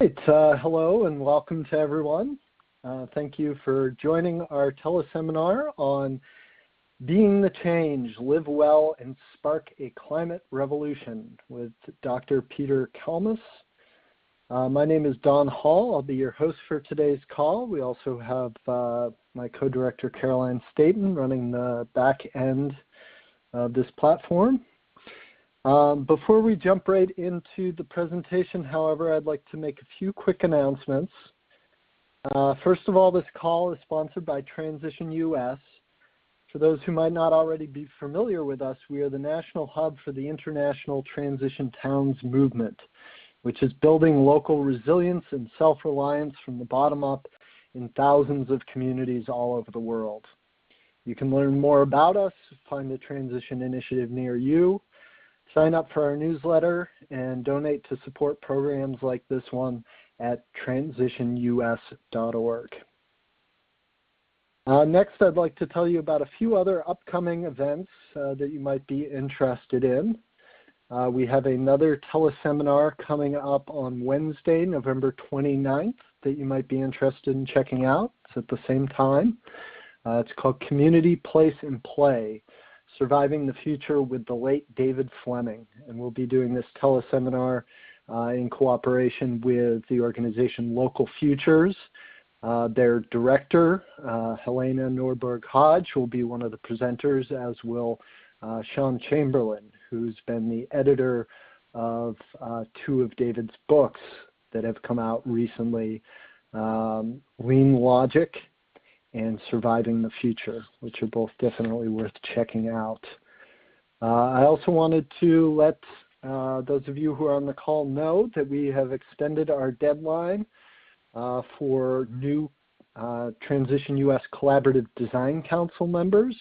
right, hello and welcome to everyone. Thank you for joining our teleseminar on Being the Change, Live Well and Spark a Climate Revolution with Dr. Peter Kalmus. My name is Don Hall. I'll be your host for today's call. We also have my co-director Caroline Staten running the back end of this platform. Before we jump right into the presentation, however, I'd like to make a few quick announcements. First of all, this call is sponsored by Transition US. For those who might not already be familiar with us, we are the national hub for the International Transition Towns movement, which is building local resilience and self-reliance from the bottom up in thousands of communities all over the world. You can learn more about us, find a transition initiative near you, sign up for our newsletter, and donate to support programs like this one at transitionus.org. Next, I'd like to tell you about a few other upcoming events that you might be interested in. We have another teleseminar coming up on Wednesday, November 29th, that you might be interested in checking out. It's at the same time. It's called Community, Place, and Play, Surviving the Future with the Late David Fleming. And we'll be doing this teleseminar in cooperation with the organization Local Futures. Their director, Helena Norberg-Hodge, will be one of the presenters, as will Sean Chamberlain, who's been the editor of two of David's books that have come out recently, Lean Logic and Surviving the Future, which are both definitely worth checking out. I also wanted to let those of you who are on the call know that we have extended our deadline for new Transition US Collaborative Design Council members.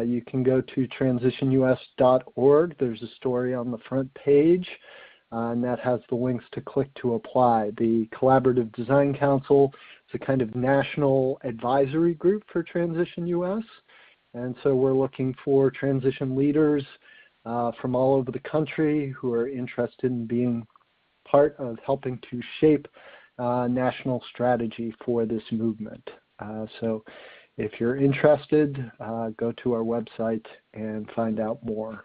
You can go to transitionus.org. There's a story on the front page, and that has the links to click to apply. The Collaborative Design Council is a kind of national advisory group for Transition US, and so we're looking for transition leaders from all over the country who are interested in being part of helping to shape national strategy for this movement. So if you're interested, go to our website and find out more.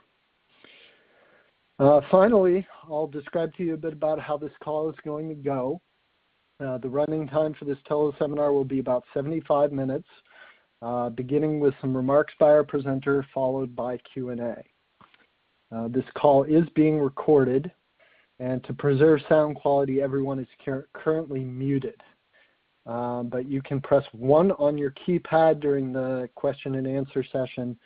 Finally, I'll describe to you a bit about how this call is going to go. The running time for this teleseminar will be about 75 minutes, beginning with some remarks by our presenter, followed by Q&A. This call is being recorded, and to preserve sound quality, everyone is currently muted. But you can press 1 on your keypad during the question and answer session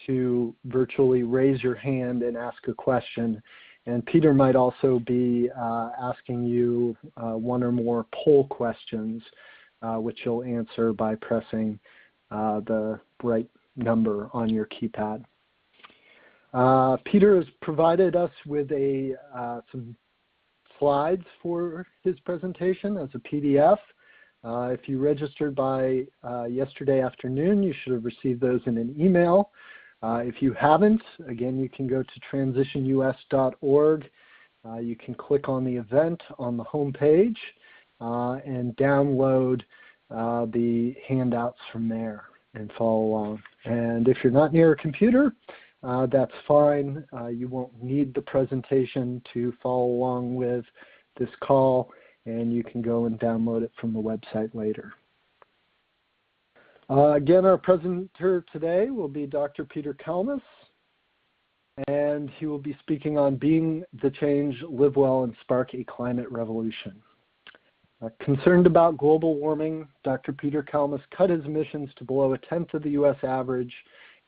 to virtually raise your hand and ask a question. And Peter might also be asking you one or more poll questions, which you'll answer by pressing the right number on your keypad. Peter has provided us with some slides for his presentation as a PDF. If you registered by yesterday afternoon, you should have received those in an email. If you haven't, again, you can go to transitionus.org. You can click on the event on the home page and download the handouts from there and follow along. And if you're not near a computer, that's fine. You won't need the presentation to follow along with this call, and you can go and download it from the website later. Again, our presenter today will be Dr. Peter Kalmus, and he will be speaking on Being the Change, Live Well, and Spark a Climate Revolution. Concerned about global warming, Dr. Peter Kalmus cut his emissions to below 1/10 of the U.S. average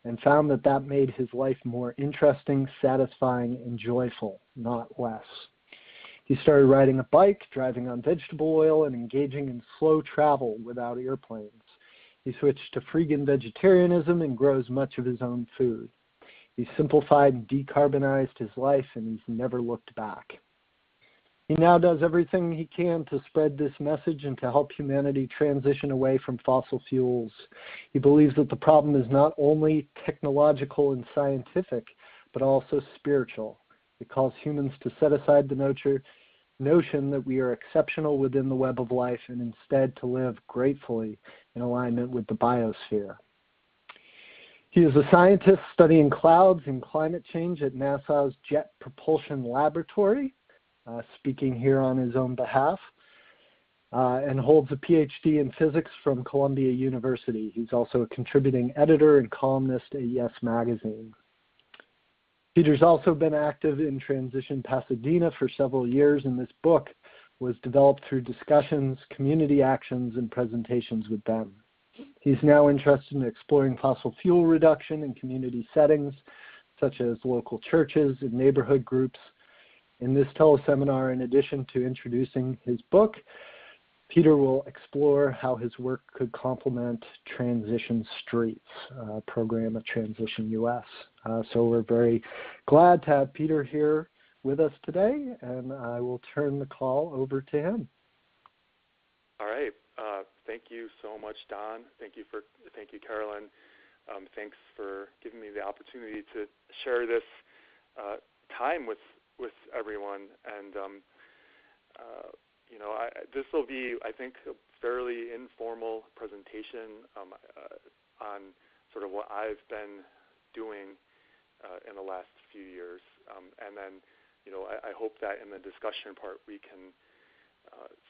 and found that that made his life more interesting, satisfying, and joyful, not less. He started riding a bike, driving on vegetable oil, and engaging in slow travel without airplanes. He switched to freegan vegetarianism and grows much of his own food. He simplified and decarbonized his life, and he's never looked back. He now does everything he can to spread this message and to help humanity transition away from fossil fuels. He believes that the problem is not only technological and scientific, but also spiritual. It calls humans to set aside the notion that we are exceptional within the web of life and instead to live gratefully in alignment with the biosphere. He is a scientist studying clouds and climate change at NASA's Jet Propulsion Laboratory, speaking here on his own behalf, and holds a PhD in physics from Columbia University. He's also a contributing editor and columnist at Yes Magazine. Peter's also been active in Transition Pasadena for several years, and this book was developed through discussions, community actions, and presentations with them. He's now interested in exploring fossil fuel reduction in community settings, such as local churches and neighborhood groups. In this teleseminar, in addition to introducing his book, Peter will explore how his work could complement Transition Streets, a program at Transition US. So we're very glad to have Peter here with us today, and I will turn the call over to him. All right. Thank you so much, Don. Thank you, Carolyn. Thanks for giving me the opportunity to share this time with everyone. And this will be, I think, a fairly informal presentation on sort of what I've been doing in the last few years. And then, I hope that in the discussion part we can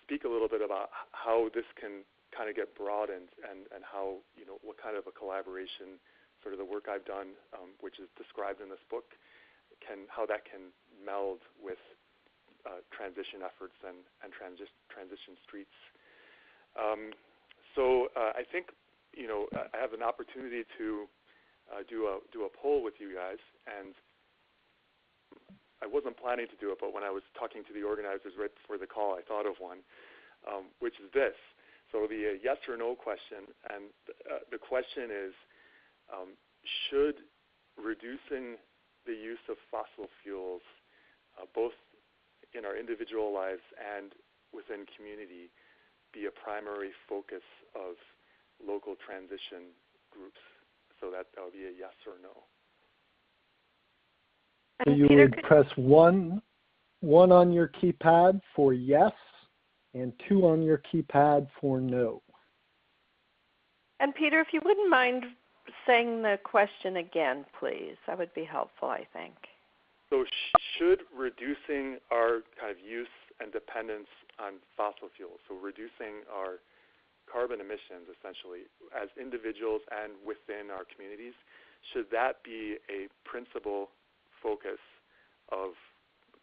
speak a little bit about how this can kind of get broadened and how, what kind of a collaboration, sort of the work I've done, which is described in this book, how that can meld with transition efforts and transition streets. So I think, I have an opportunity to do a poll with you guys, and I wasn't planning to do it, but when I was talking to the organizers right before the call, I thought of one, which is this. So the yes or no question, and the question is, should reducing the use of fossil fuels, both in our individual lives and within community, be a primary focus of local transition groups? So that would be a yes or no. So you would press one on your keypad for yes and 2 on your keypad for no. And Peter, if you wouldn't mind saying the question again, please, that would be helpful, I think. So should reducing our kind of use and dependence on fossil fuels, so reducing our carbon emissions essentially as individuals and within our communities, should that be a principal focus of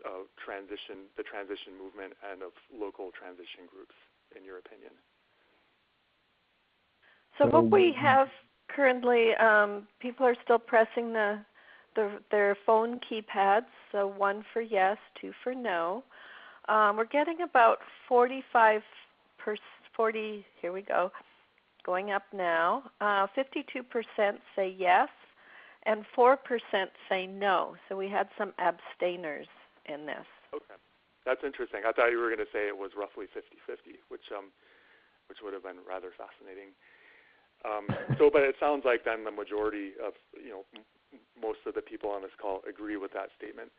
the transition movement and of local transition groups, in your opinion? So what we have currently, people are still pressing their phone keypads, so 1 for yes, 2 for no. We're getting about 40, here we go, going up now. 52% say yes, and 4% say no. So we had some abstainers in this. Okay. That's interesting. I thought you were going to say it was roughly 50-50, which would have been rather fascinating. But it sounds like then the majority of, most of the people on this call agree with that statement.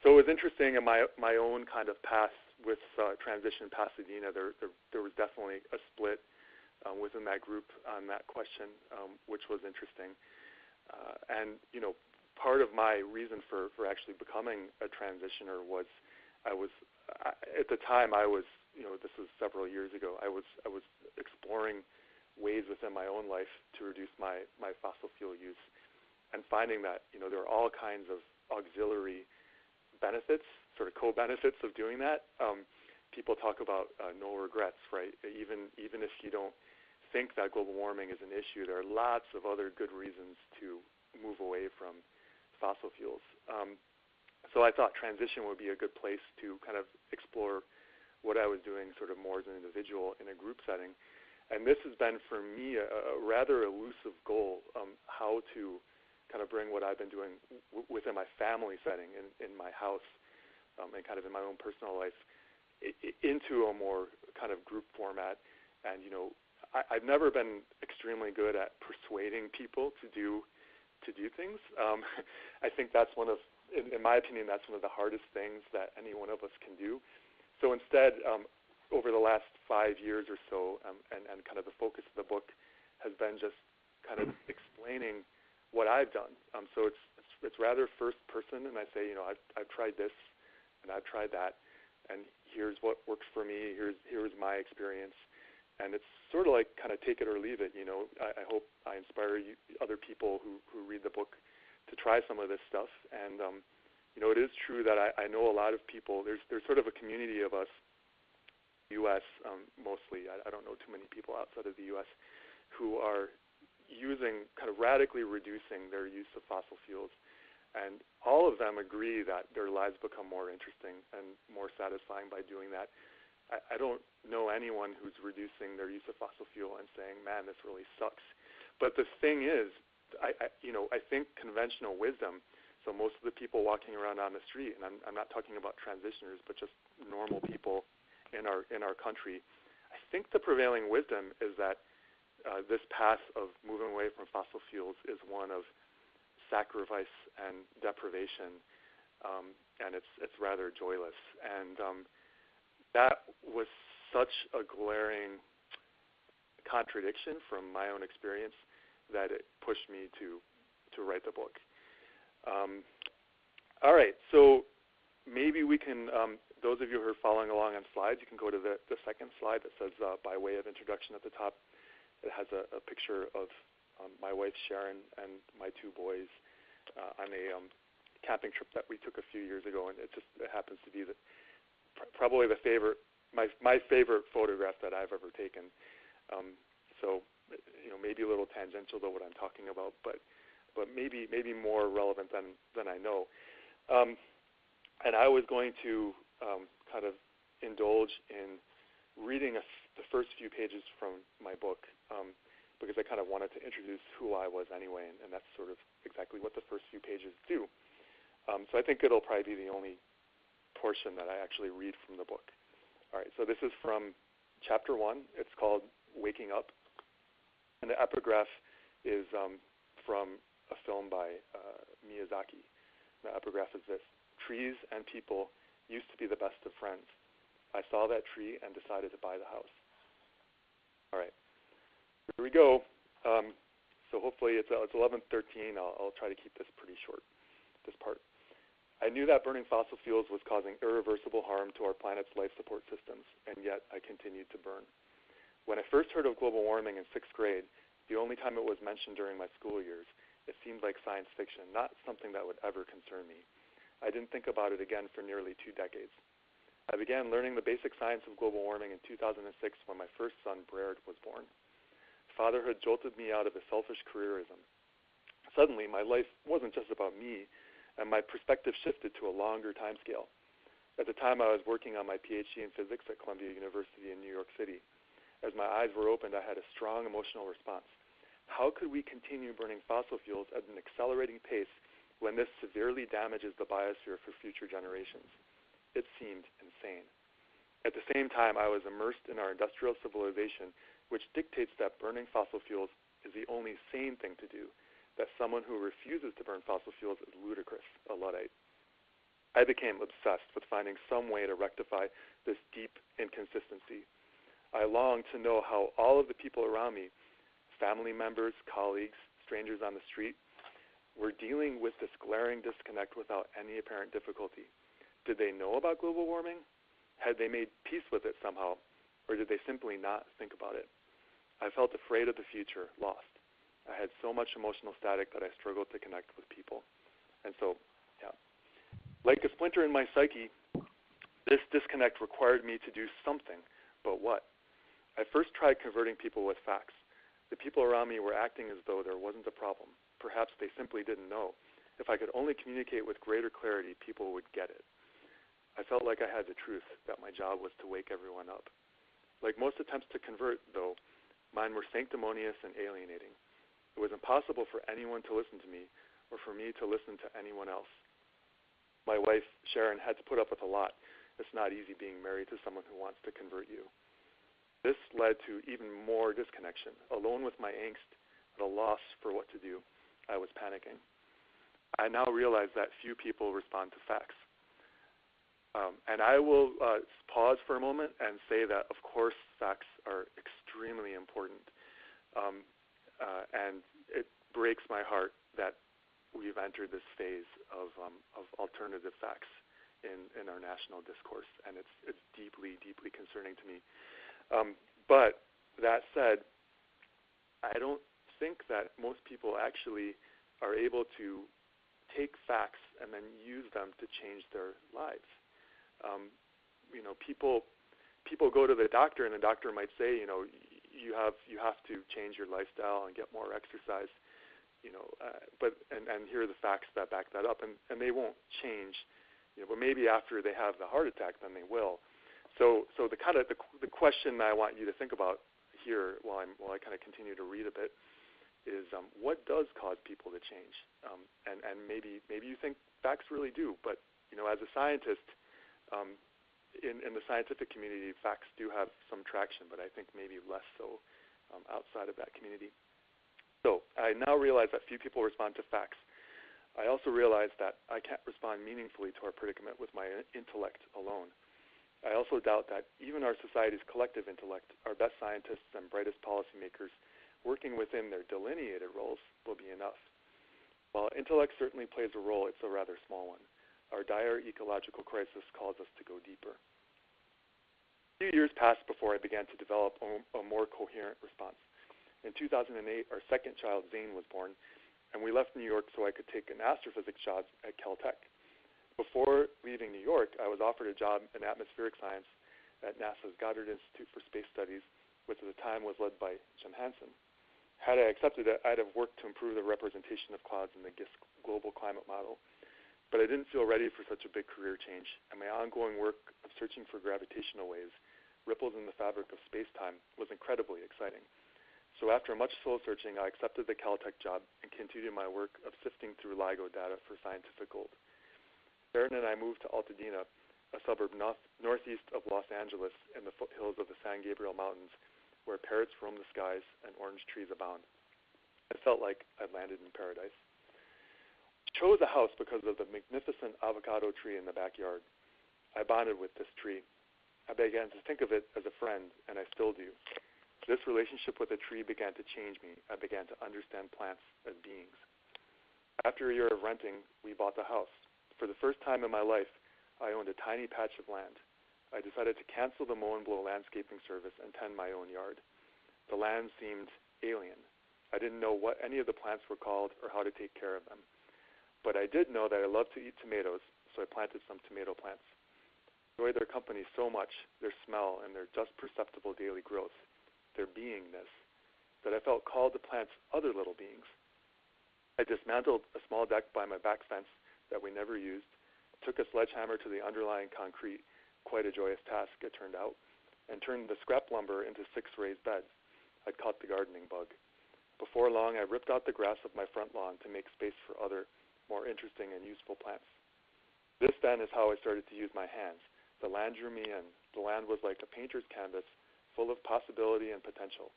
So it was interesting in my own kind of past with Transition Pasadena. There was definitely a split within that group on that question, which was interesting. And part of my reason for actually becoming a transitioner was at the time I was, this was several years ago, I was exploring ways within my own life to reduce my fossil fuel use, and finding that there are all kinds of auxiliary benefits, sort of co-benefits of doing that. People talk about no regrets, right? Even if you don't think that global warming is an issue, there are lots of other good reasons to move away from fossil fuels. So I thought transition would be a good place to kind of explore what I was doing sort of more as an individual in a group setting. And this has been for me a rather elusive goal, how to kind of bring what I've been doing within my family setting, in my house, and kind of in my own personal life, into a more kind of group format. And I've never been extremely good at persuading people to do things. I think that's one of, in my opinion, that's one of the hardest things that any one of us can do. So instead, over the last 5 years or so, and kind of the focus of the book has been just kind of explaining what I've done. So it's rather first person, and I say, I've tried this, and I've tried that, and here's what works for me. Here's my experience, and it's sort of like kind of take it or leave it. I hope I inspire other people who read the book to try some of this stuff. And it is true that I know a lot of people. There's sort of a community of us, U.S. Mostly. I don't know too many people outside of the U.S. who are kind of radically reducing their use of fossil fuels. And all of them agree that their lives become more interesting and more satisfying by doing that. I don't know anyone who's reducing their use of fossil fuel and saying, man, this really sucks. But the thing is, I think conventional wisdom, so most of the people walking around on the street, and I'm not talking about transitioners, but just normal people in our country, I think the prevailing wisdom is that this path of moving away from fossil fuels is one of sacrifice and deprivation, and it's rather joyless. And that was such a glaring contradiction from my own experience that it pushed me to write the book. All right, so maybe we can, those of you who are following along on slides, you can go to the second slide that says by way of introduction at the top. It has a picture of my wife Sharon and my 2 boys on a camping trip that we took a few years ago, and it happens to be probably my favorite photograph that I've ever taken. So maybe a little tangential to what I'm talking about, but maybe more relevant than I know. And I was going to kind of indulge in reading the first few pages from my book, because I kind of wanted to introduce who I was anyway, and that's sort of exactly what the first few pages do. So I think it'll probably be the only portion that I actually read from the book. All right, so this is from chapter 1. It's called Waking Up, and the epigraph is from a film by Miyazaki. The epigraph is this: trees and people used to be the best of friends. I saw that tree and decided to buy the house. All right, here we go. So hopefully it's 11:13. I'll try to keep this pretty short, this part. I knew that burning fossil fuels was causing irreversible harm to our planet's life support systems, and yet I continued to burn. When I first heard of global warming in 6th grade, the only time it was mentioned during my school years, it seemed like science fiction, not something that would ever concern me. I didn't think about it again for nearly 2 decades. I began learning the basic science of global warming in 2006 when my first son, Baird, was born. Fatherhood jolted me out of a selfish careerism. Suddenly, my life wasn't just about me, and my perspective shifted to a longer time scale. At the time, I was working on my PhD in physics at Columbia University in New York City. As my eyes were opened, I had a strong emotional response. How could we continue burning fossil fuels at an accelerating pace when this severely damages the biosphere for future generations? It seemed insane. At the same time, I was immersed in our industrial civilization, which dictates that burning fossil fuels is the only sane thing to do, that someone who refuses to burn fossil fuels is ludicrous, a Luddite. I became obsessed with finding some way to rectify this deep inconsistency. I longed to know how all of the people around me, family members, colleagues, strangers on the street, were dealing with this glaring disconnect without any apparent difficulty. Did they know about global warming? Had they made peace with it somehow, or did they simply not think about it? I felt afraid of the future, lost. I had so much emotional static that I struggled to connect with people. And so, yeah. Like a splinter in my psyche, this disconnect required me to do something, but what? I first tried converting people with facts. The people around me were acting as though there wasn't a problem. Perhaps they simply didn't know. If I could only communicate with greater clarity, people would get it. I felt like I had the truth, that my job was to wake everyone up. Like most attempts to convert, though, mine were sanctimonious and alienating. It was impossible for anyone to listen to me or for me to listen to anyone else. My wife, Sharon, had to put up with a lot. It's not easy being married to someone who wants to convert you. This led to even more disconnection. Alone with my angst, at a loss for what to do, I was panicking. I now realize that few people respond to facts. And I will pause for a moment and say that, of course, facts are extremely important. And it breaks my heart that we've entered this phase of alternative facts in our national discourse, and it's deeply, deeply concerning to me. But that said, I don't think that most people actually are able to take facts and then use them to change their lives. People go to the doctor, and the doctor might say, you have to change your lifestyle and get more exercise, but here are the facts that back that up, and they won't change, but maybe after they have the heart attack, then they will. So the question I want you to think about here, while I kind of continue to read a bit, is what does cause people to change? And maybe you think facts really do, but as a scientist, in the scientific community, facts do have some traction, but I think maybe less so outside of that community. So I now realize that few people respond to facts. I also realize that I can't respond meaningfully to our predicament with my intellect alone. I also doubt that even our society's collective intellect, our best scientists and brightest policymakers, working within their delineated roles, will be enough. While intellect certainly plays a role, it's a rather small one. Our dire ecological crisis calls us to go deeper. A few years passed before I began to develop a more coherent response. In 2008, our second child, Zane, was born, and we left New York so I could take an astrophysics job at Caltech. Before leaving New York, I was offered a job in atmospheric science at NASA's Goddard Institute for Space Studies, which at the time was led by Jim Hansen. Had I accepted it, I'd have worked to improve the representation of clouds in the GISS global climate model. But I didn't feel ready for such a big career change, and my ongoing work of searching for gravitational waves, ripples in the fabric of space-time, was incredibly exciting. So after much soul searching, I accepted the Caltech job and continued my work of sifting through LIGO data for scientific gold. Sharon and I moved to Altadena, a suburb northeast of Los Angeles in the foothills of the San Gabriel Mountains, where parrots roam the skies and orange trees abound. I felt like I'd landed in paradise. Chose a house because of the magnificent avocado tree in the backyard. I bonded with this tree. I began to think of it as a friend, and I still do. This relationship with the tree began to change me. I began to understand plants as beings. After a year of renting, we bought the house. For the first time in my life, I owned a tiny patch of land. I decided to cancel the mow and blow landscaping service and tend my own yard. The land seemed alien. I didn't know what any of the plants were called or how to take care of them. But I did know that I loved to eat tomatoes, so I planted some tomato plants. I enjoyed their company so much, their smell, and their just perceptible daily growth, their beingness, that I felt called to plant other little beings. I dismantled a small deck by my back fence that we never used, took a sledgehammer to the underlying concrete, quite a joyous task it turned out, and turned the scrap lumber into 6 raised beds. I'd caught the gardening bug. Before long, I ripped out the grass of my front lawn to make space for other, more interesting and useful plants. This then is how I started to use my hands. The land drew me in. The land was like a painter's canvas, full of possibility and potential.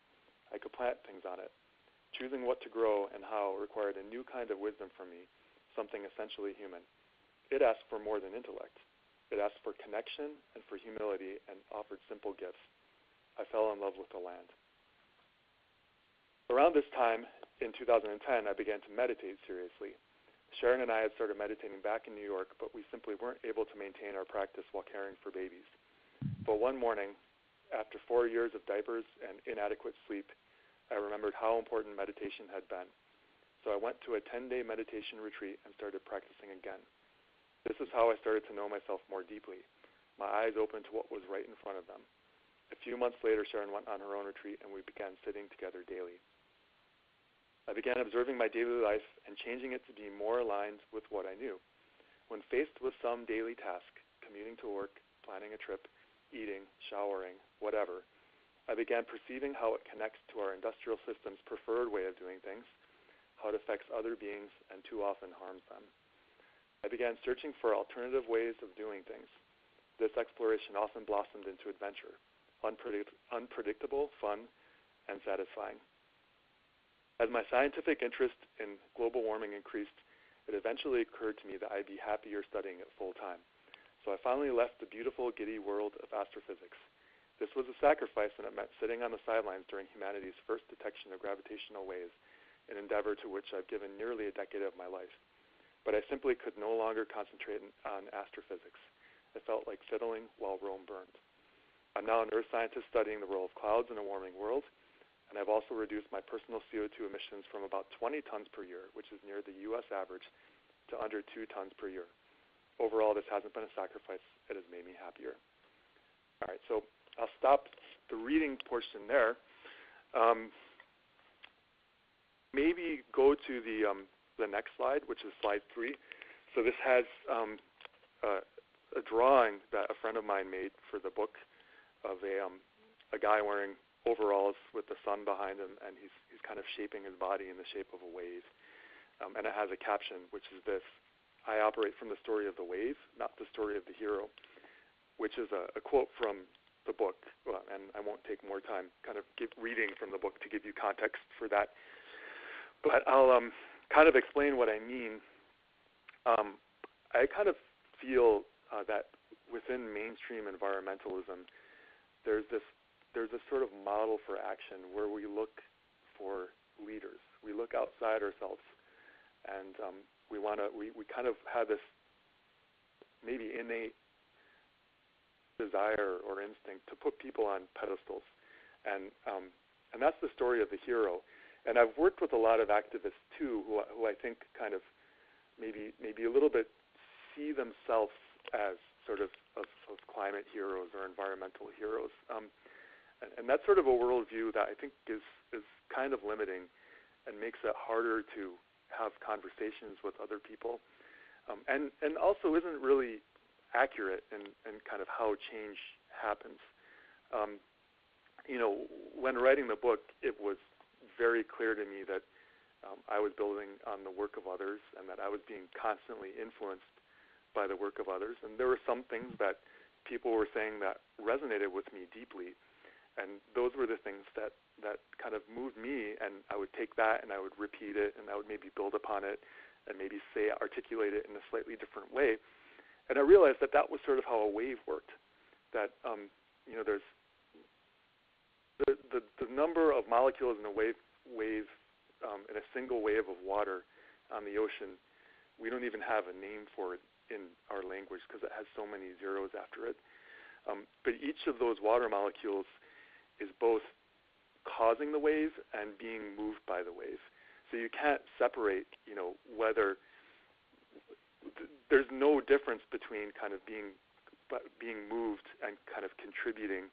I could plant things on it. Choosing what to grow and how required a new kind of wisdom from me, something essentially human. It asked for more than intellect. It asked for connection and for humility and offered simple gifts. I fell in love with the land. Around this time, in 2010, I began to meditate seriously. Sharon and I had started meditating back in New York, but we simply weren't able to maintain our practice while caring for babies. But one morning, after 4 years of diapers and inadequate sleep, I remembered how important meditation had been. So I went to a 10-day meditation retreat and started practicing again. This is how I started to know myself more deeply. My eyes opened to what was right in front of them. A few months later, Sharon went on her own retreat, and we began sitting together daily. I began observing my daily life and changing it to be more aligned with what I knew. When faced with some daily task, commuting to work, planning a trip, eating, showering, whatever, I began perceiving how it connects to our industrial system's preferred way of doing things, how it affects other beings and too often harms them. I began searching for alternative ways of doing things. This exploration often blossomed into adventure, unpredictable, fun, and satisfying. As my scientific interest in global warming increased, it eventually occurred to me that I'd be happier studying it full-time. So I finally left the beautiful, giddy world of astrophysics. This was a sacrifice, and it meant sitting on the sidelines during humanity's first detection of gravitational waves, an endeavor to which I've given nearly a decade of my life. But I simply could no longer concentrate on astrophysics. It felt like fiddling while Rome burned. I'm now an earth scientist studying the role of clouds in a warming world, and I've also reduced my personal CO2 emissions from about 20 tons per year, which is near the U.S. average, to under 2 tons per year. Overall, this hasn't been a sacrifice. It has made me happier. All right, so I'll stop the reading portion there. Maybe go to the next slide, which is slide 3. So this has a drawing that a friend of mine made for the book of a guy wearing overalls with the sun behind him, and he's kind of shaping his body in the shape of a wave. And it has a caption, which is this: I operate from the story of the wave, not the story of the hero, which is a quote from the book. Well, and I won't take more time kind of reading from the book to give you context for that. But I'll kind of explain what I mean. I kind of feel that within mainstream environmentalism, there's this sort of model for action where we look for leaders. We look outside ourselves, and we kind of have this maybe innate desire or instinct to put people on pedestals, and that's the story of the hero. And I've worked with a lot of activists too, who I think kind of maybe a little bit see themselves as sort of climate heroes or environmental heroes. And that's sort of a worldview that I think is kind of limiting and makes it harder to have conversations with other people, and also isn't really accurate in kind of how change happens. When writing the book, it was very clear to me that I was building on the work of others, and that I was being constantly influenced by the work of others. And there were some things that people were saying that resonated with me deeply. And those were the things that kind of moved me, and I would take that and I would repeat it, and I would maybe build upon it, and maybe articulate it in a slightly different way. And I realized that was sort of how a wave worked. That there's the number of molecules in a wave in a single wave of water on the ocean. We don't even have a name for it in our language because it has so many zeros after it. But each of those water molecules is both causing the wave and being moved by the wave. So you can't separate, whether there's no difference between kind of being moved and kind of contributing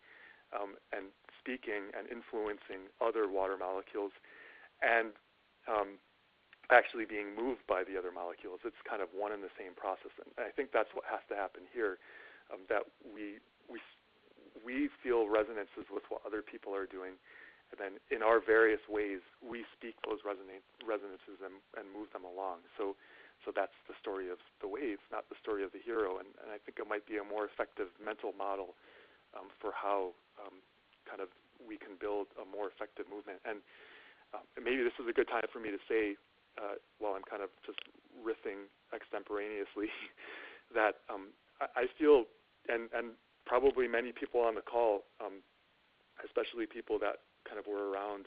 and speaking and influencing other water molecules and actually being moved by the other molecules. It's kind of one and the same process. And I think that's what has to happen here, that we feel resonances with what other people are doing, and then in our various ways we speak those resonances and move them along. So that's the story of the wave, not the story of the hero. And I think it might be a more effective mental model for how kind of we can build a more effective movement. And maybe this is a good time for me to say, while I'm kind of just riffing extemporaneously, that I feel, and probably many people on the call, especially people that kind of were around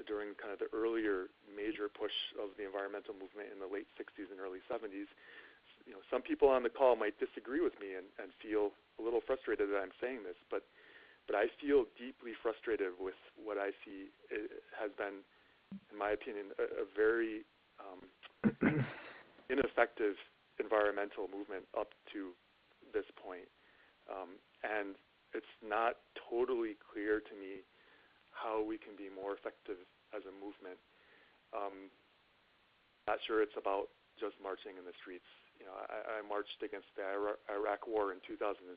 during kind of the earlier major push of the environmental movement in the late 60s and early 70s, some people on the call might disagree with me and feel a little frustrated that I'm saying this, but I feel deeply frustrated with what I see has been, in my opinion, a very ineffective environmental movement up to this point. And it's not totally clear to me how we can be more effective as a movement. Not sure it's about just marching in the streets. I marched against the Iraq War in 2003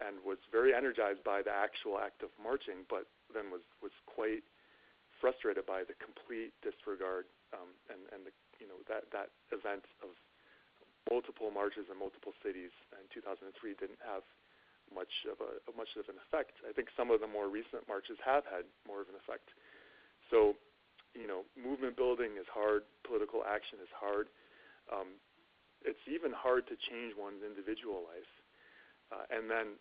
and was very energized by the actual act of marching, but then was quite frustrated by the complete disregard and that event of multiple marches in multiple cities in 2003 didn't have much of an effect. I think some of the more recent marches have had more of an effect. So movement building is hard, political action is hard. It's even hard to change one's individual life. And then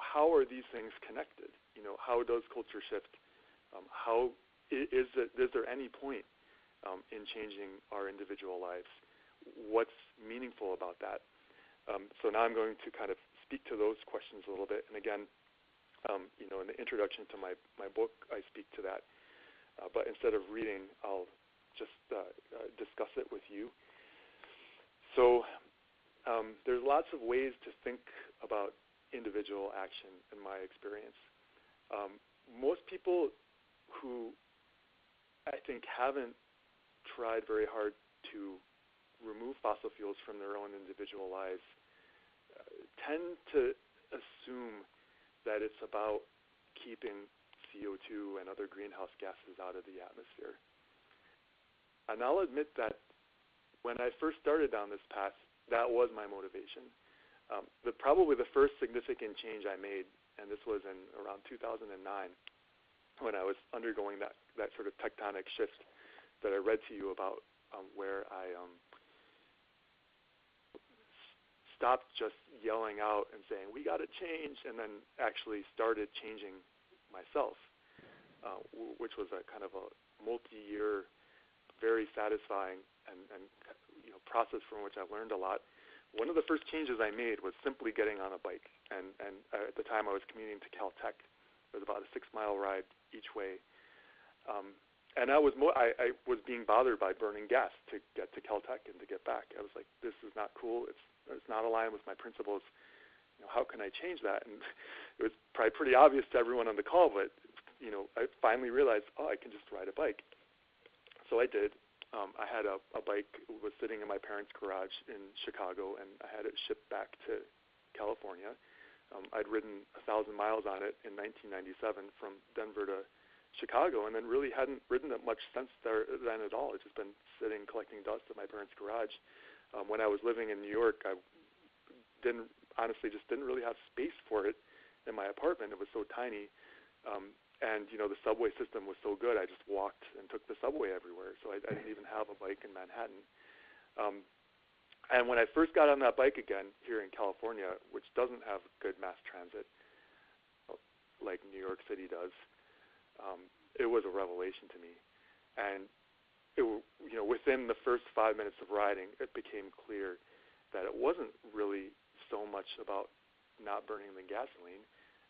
how are these things connected? How does culture shift? How is there any point in changing our individual lives? What's meaningful about that? So now I'm going to kind of speak to those questions a little bit. And again, in the introduction to my book, I speak to that. But instead of reading, I'll just discuss it with you. So there's lots of ways to think about individual action in my experience. Most people who I think haven't tried very hard to remove fossil fuels from their own individual lives tend to assume that it's about keeping CO2 and other greenhouse gases out of the atmosphere. And I'll admit that when I first started down this path, that was my motivation. Probably the first significant change I made, and this was in around 2009, when I was undergoing that sort of tectonic shift that I read to you about, where I stopped just yelling out and saying, we got to change, and then actually started changing myself, which was a kind of a multi-year, very satisfying and process from which I learned a lot. One of the first changes I made was simply getting on a bike, and at the time I was commuting to Caltech. It was about a 6-mile ride each way, and I was being bothered by burning gas to get to Caltech and to get back. I was like, this is not cool. It's not aligned with my principles. How can I change that? And it was probably pretty obvious to everyone on the call, but I finally realized, I can just ride a bike. So I did. I had a bike that was sitting in my parents' garage in Chicago, and I had it shipped back to California. I'd ridden 1,000 miles on it in 1997 from Denver to Chicago, and then really hadn't ridden it much since then at all. It's just been sitting collecting dust at my parents' garage. When I was living in New York, I honestly just didn't really have space for it in my apartment. It was so tiny. And the subway system was so good, I just walked and took the subway everywhere. So I didn't even have a bike in Manhattan. And when I first got on that bike again here in California, which doesn't have good mass transit like New York City does, it was a revelation to me. And within the first 5 minutes of riding, it became clear that it wasn't really so much about not burning the gasoline.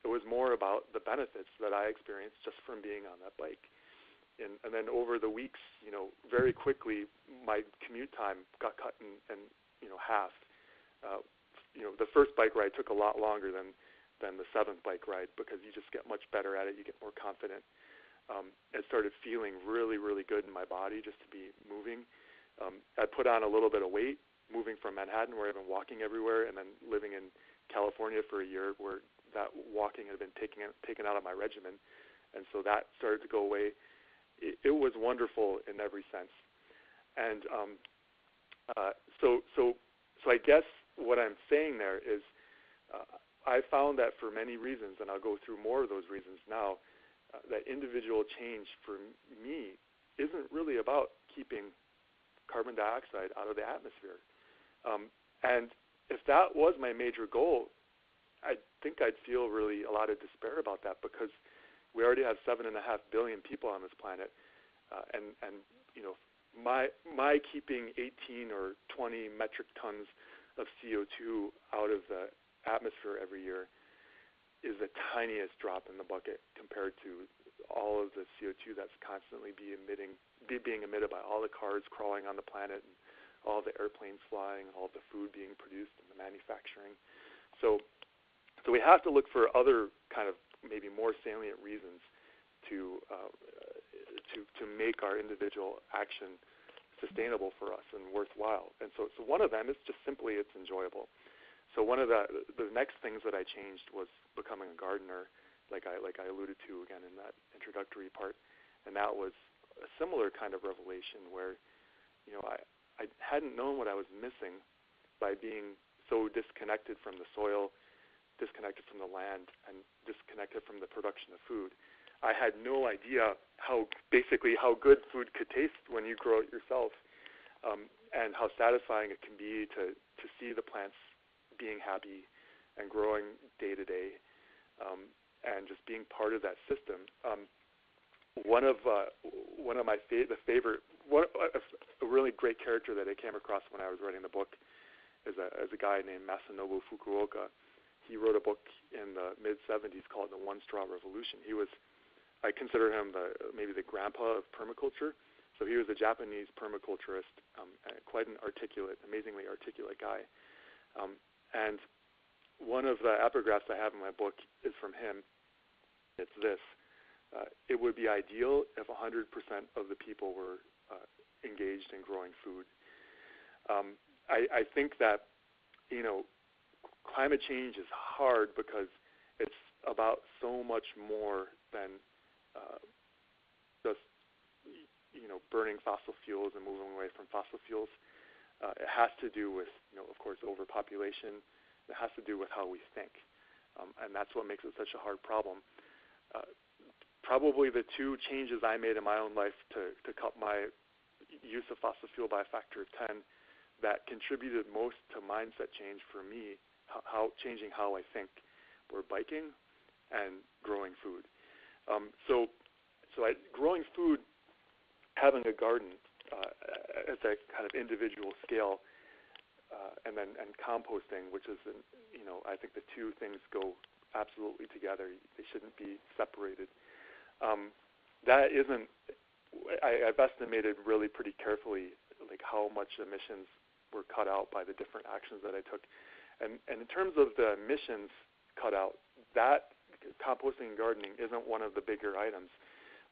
It was more about the benefits that I experienced just from being on that bike. And then over the weeks, very quickly, my commute time got cut in half. The first bike ride took a lot longer than the 7th bike ride because you just get much better at it. You get more confident. It started feeling really, really good in my body just to be moving. I put on a little bit of weight moving from Manhattan, where I've been walking everywhere, and then living in California for a year where that walking had been taken out of my regimen, and so that started to go away. It was wonderful in every sense, and so I guess what I'm saying there is I found that for many reasons, and I'll go through more of those reasons now, that individual change for me isn't really about keeping carbon dioxide out of the atmosphere, and if that was my major goal, I think I'd feel really a lot of despair about that, because we already have 7.5 billion people on this planet, and my keeping 18 or 20 metric tons of CO2 out of the atmosphere every year is the tiniest drop in the bucket compared to all of the CO2 that's constantly being emitted by all the cars crawling on the planet, and all the airplanes flying, all the food being produced, and the manufacturing. So we have to look for other kind of maybe more salient reasons to make our individual action sustainable for us and worthwhile. And so one of them is just simply it's enjoyable. So one of the next things that I changed was becoming a gardener, like I alluded to again in that introductory part, and that was a similar kind of revelation where I hadn't known what I was missing by being so disconnected from the soil, disconnected from the land, and disconnected from the production of food. I had no idea how good food could taste when you grow it yourself, and how satisfying it can be to see the plants being happy and growing day to day, and just being part of that system. One of my favorite, a really great character that I came across when I was writing the book is a guy named Masanobu Fukuoka. He wrote a book in the mid-'70s called The One Straw Revolution. I consider him maybe the grandpa of permaculture. So he was a Japanese permaculturist, quite an amazingly articulate guy. And one of the epigraphs I have in my book is from him. It's this: it would be ideal if 100% of the people were engaged in growing food. I think that, climate change is hard because it's about so much more than just burning fossil fuels and moving away from fossil fuels. It has to do with, of course, overpopulation. It has to do with how we think, and that's what makes it such a hard problem. Probably the two changes I made in my own life to cut my use of fossil fuel by a factor of 10 that contributed most to mindset change for me, changing how I think, were biking and growing food. Growing food, having a garden at a kind of individual scale, and composting, which is, I think the two things go absolutely together. They shouldn't be separated. That isn't. I've estimated really pretty carefully, like how much emissions were cut out by the different actions that I took, and in terms of the emissions cut out, that composting and gardening isn't one of the bigger items.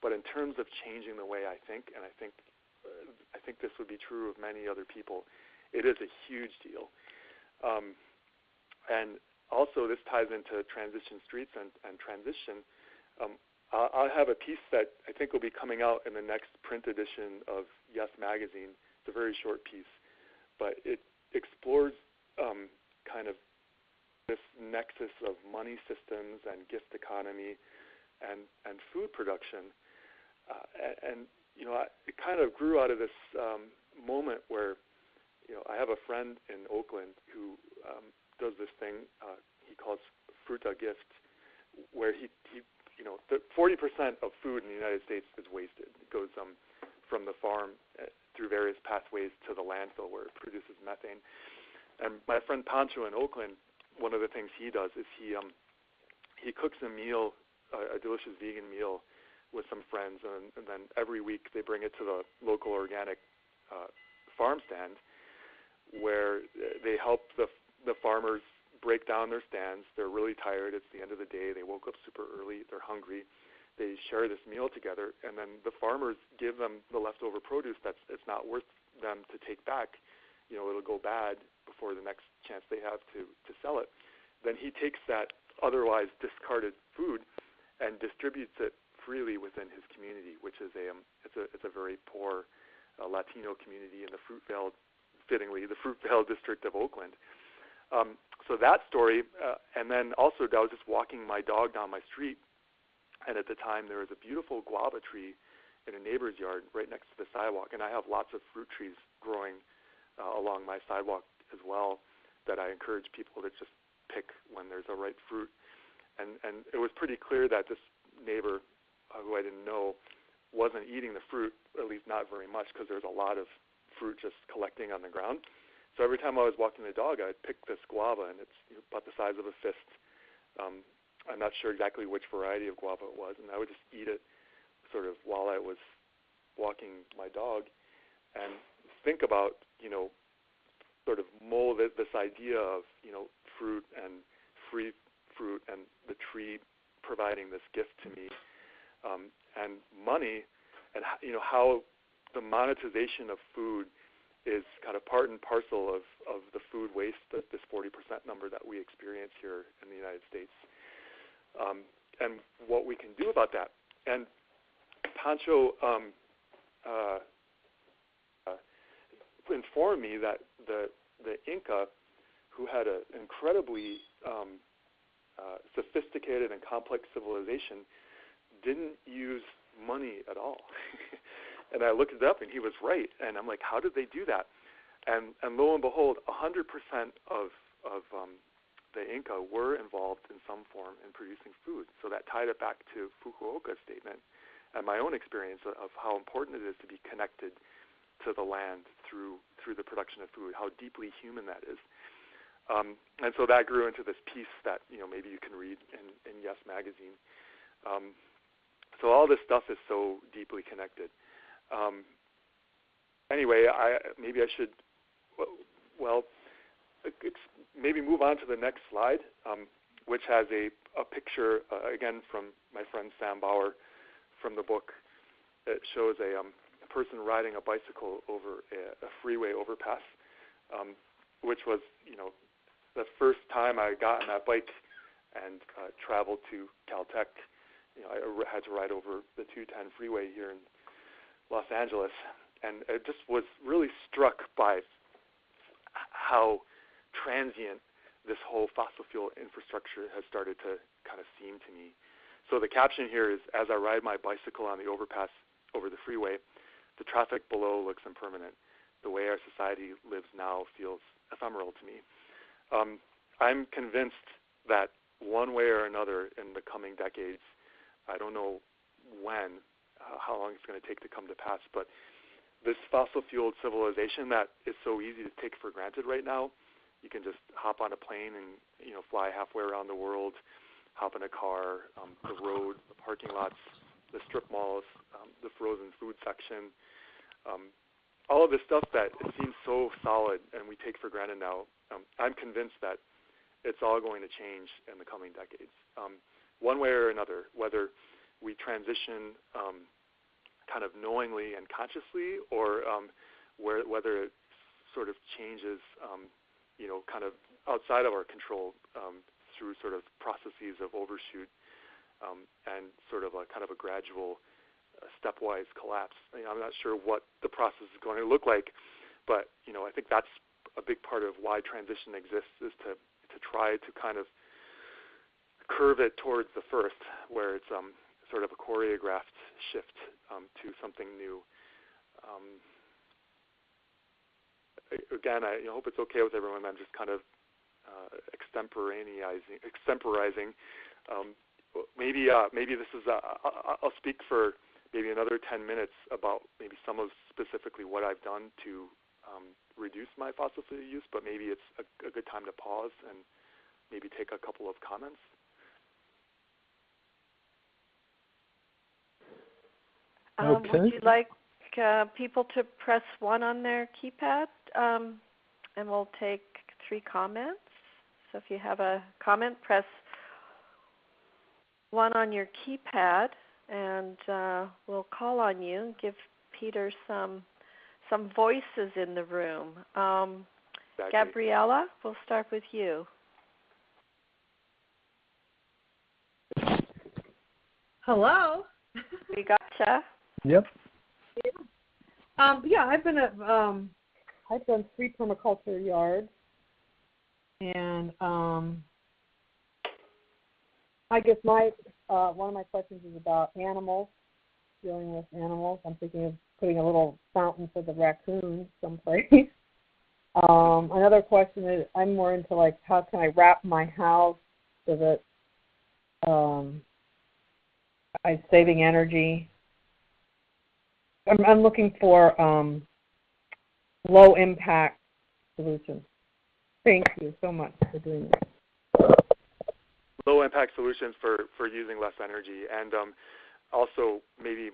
But in terms of changing the way I think, and I think this would be true of many other people, it is a huge deal. And also, this ties into transition streets and transition. I have a piece that I think will be coming out in the next print edition of Yes Magazine. It's a very short piece, but it explores kind of this nexus of money systems and gift economy and food production. It kind of grew out of this moment where, I have a friend in Oakland who does this thing he calls Fruta Gift, where he 40% of food in the United States is wasted. It goes from the farm through various pathways to the landfill where it produces methane. And my friend Pancho in Oakland, one of the things he does is he cooks a meal, a delicious vegan meal, with some friends, and then every week they bring it to the local organic farm stand, where they help the farmers break down their stands. They're really tired. It's the end of the day. They woke up super early. They're hungry. They share this meal together, and then the farmers give them the leftover produce it's not worth them to take back. It'll go bad before the next chance they have to sell it. Then he takes that otherwise discarded food and distributes it freely within his community, which is it's a very poor Latino community in the fittingly, the Fruitvale district of Oakland. So that story, and then also I was just walking my dog down my street, and at the time there was a beautiful guava tree in a neighbor's yard right next to the sidewalk, and I have lots of fruit trees growing along my sidewalk as well that I encourage people to just pick when there's a ripe fruit. And it was pretty clear that this neighbor, who I didn't know, wasn't eating the fruit, at least not very much, because there's a lot of fruit just collecting on the ground. So every time I was walking the dog, I'd pick this guava, and it's about the size of a fist. I'm not sure exactly which variety of guava it was, and I would just eat it sort of while I was walking my dog, and think about, sort of mold this idea of, fruit and free fruit and the tree providing this gift to me, and money, and how the monetization of food is kind of part and parcel of the food waste, this 40% number that we experience here in the United States, and what we can do about that. And Pancho informed me that the Inca, who had an incredibly sophisticated and complex civilization, didn't use money at all. And I looked it up, and he was right. And I'm like, how did they do that? And lo and behold, 100% of the Inca were involved in some form in producing food. So that tied it back to Fukuoka's statement and my own experience of how important it is to be connected to the land through the production of food, how deeply human that is. And so that grew into this piece that maybe you can read in Yes Magazine. So all this stuff is so deeply connected. Anyway, maybe I should maybe move on to the next slide, which has a picture again from my friend Sam Bauer from the book. It shows a person riding a bicycle over a freeway overpass, which was the first time I got on that bike and traveled to Caltech. I had to ride over the 210 freeway here in Los Angeles, and I just was really struck by how transient this whole fossil fuel infrastructure has started to kind of seem to me. So the caption here is, as I ride my bicycle on the overpass over the freeway, the traffic below looks impermanent. The way our society lives now feels ephemeral to me. I'm convinced that one way or another in the coming decades, I don't know when, how long it's going to take to come to pass, but this fossil-fueled civilization that is so easy to take for granted right now, you can just hop on a plane and fly halfway around the world, hop in a car, the road, the parking lots, the strip malls, the frozen food section, all of this stuff that it seems so solid and we take for granted now. I'm convinced that it's all going to change in the coming decades, one way or another, whether we transition kind of knowingly and consciously, or whether it sort of changes, kind of outside of our control through sort of processes of overshoot and sort of a kind of a gradual, stepwise collapse. I'm not sure what the process is going to look like, but I think that's a big part of why transition exists, is to try to kind of curve it towards the first, where it's sort of a choreographed shift to something new. Again, I hope it's okay with everyone. I'm just kind of extemporizing. Maybe this is. I'll speak for maybe another 10 minutes about maybe some of specifically what I've done to reduce my fossil fuel use, but maybe it's a good time to pause and maybe take a couple of comments. Okay. Would you like people to press 1 on their keypad, and we'll take 3 comments? So if you have a comment, press 1 on your keypad, and we'll call on you and give Peter some voices in the room. Exactly. Gabriella, we'll start with you. Hello. We gotcha. Yep. Yeah, I've done 3 permaculture yards, and I guess my one of my questions is about animals, dealing with animals. I'm thinking of putting a little fountain for the raccoons someplace. Another question is, I'm more into like, how can I wrap my house so that I'm saving energy. I'm looking for low impact solutions. Thank you so much for doing this. Low impact solutions for using less energy, and also maybe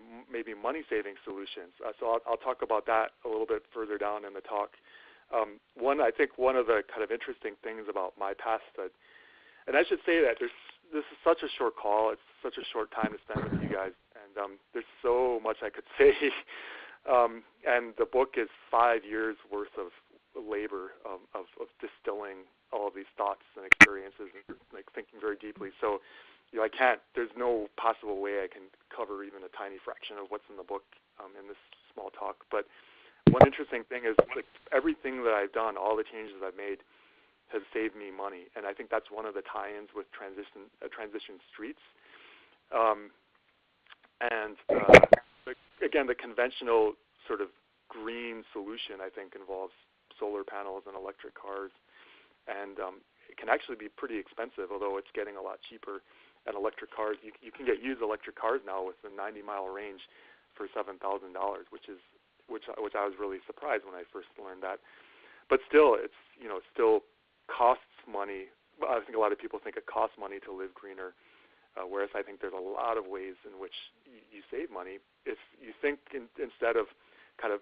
money saving solutions. So I'll talk about that a little bit further down in the talk. I think one of the kind of interesting things about my past, and I should say that this is such a short call. It's such a short time to spend with you guys, and there's so much I could say. And the book is 5 years worth of labor of distilling all of these thoughts and experiences and like thinking very deeply. So, there's no possible way I can cover even a tiny fraction of what's in the book in this small talk. But one interesting thing is, like, everything that I've done, all the changes I've made, has saved me money, and I think that's one of the tie-ins with transition streets. And again, the conventional sort of green solution, I think, involves solar panels and electric cars, and it can actually be pretty expensive, although it's getting a lot cheaper. And electric cars, you can get used electric cars now with a 90-mile range for $7,000, which I was really surprised when I first learned that. But still, it still costs money. Well, I think a lot of people think it costs money to live greener, whereas I think there's a lot of ways in which you save money. If you think instead of kind of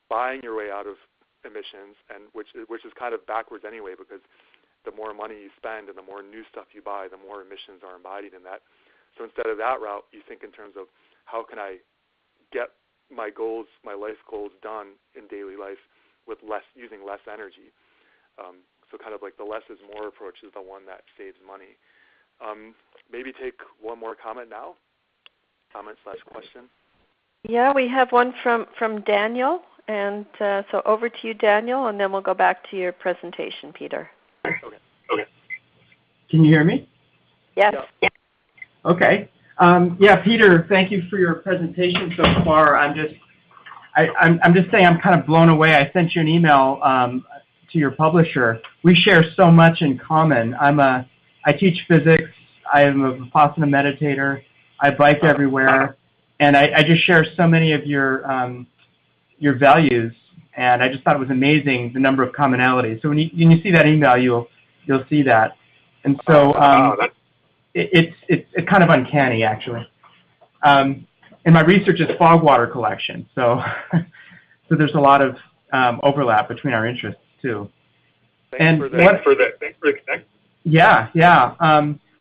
buying your way out of emissions, and which is kind of backwards anyway, because the more money you spend and the more new stuff you buy, the more emissions are embodied in that. So instead of that route, you think in terms of how can I get my goals, my life goals done in daily life with using less energy. So kind of like the less is more approach is the one that saves money. Maybe take one more comment now, comment/question. Yeah, we have one from Daniel, and so over to you, Daniel, and then we'll go back to your presentation, Peter. Okay. Can you hear me? Yes. Yeah. Okay. Peter, thank you for your presentation so far. I'm just saying I'm kind of blown away. I sent you an email to your publisher. We share so much in common. I teach physics. I am a Vipassana meditator. I bike everywhere, and I just share so many of your values. And I just thought it was amazing the number of commonalities. So when you see that email, you'll see that. And so it's kind of uncanny, actually. And my research is fog water collection, so there's a lot of overlap between our interests too. Thanks for the connect. Yeah.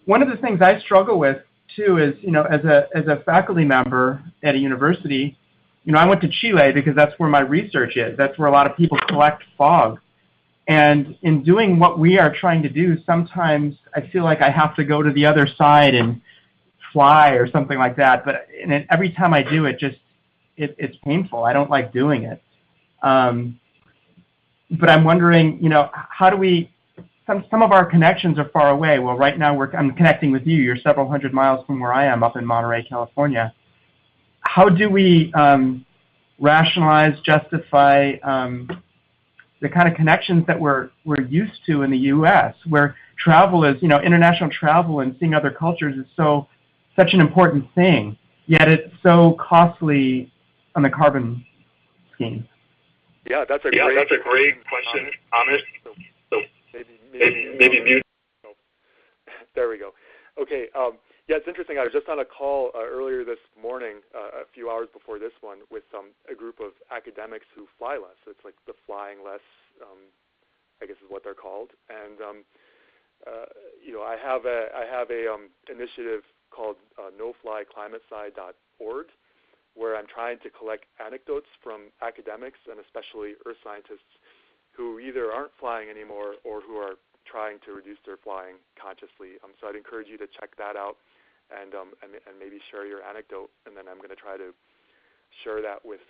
One of the things I struggle with too is, as a faculty member at a university, I went to Chile because that's where my research is. That's where a lot of people collect fog. And in doing what we are trying to do, sometimes I feel like I have to go to the other side and fly or something like that. But every time I do it, it's painful. I don't like doing it. But I'm wondering, how do we? Some of our connections are far away. Well, right now I'm connecting with you. You're several hundred miles from where I am, up in Monterey, California. How do we rationalize, justify the kind of connections that we're used to in the U.S., where travel is, international travel and seeing other cultures is such an important thing, yet it's so costly on the carbon scheme? Yeah, that's a great question, Thomas. So maybe mute. Oh, there we go. Okay. Yeah, it's interesting. I was just on a call earlier this morning, a few hours before this one, with a group of academics who fly less. It's like the flying less, I guess is what they're called. And I have a initiative called noflyclimatesci.org, where I'm trying to collect anecdotes from academics and especially earth scientists who either aren't flying anymore or who are trying to reduce their flying consciously. So I'd encourage you to check that out. And maybe share your anecdote, and then I'm going to try to share that with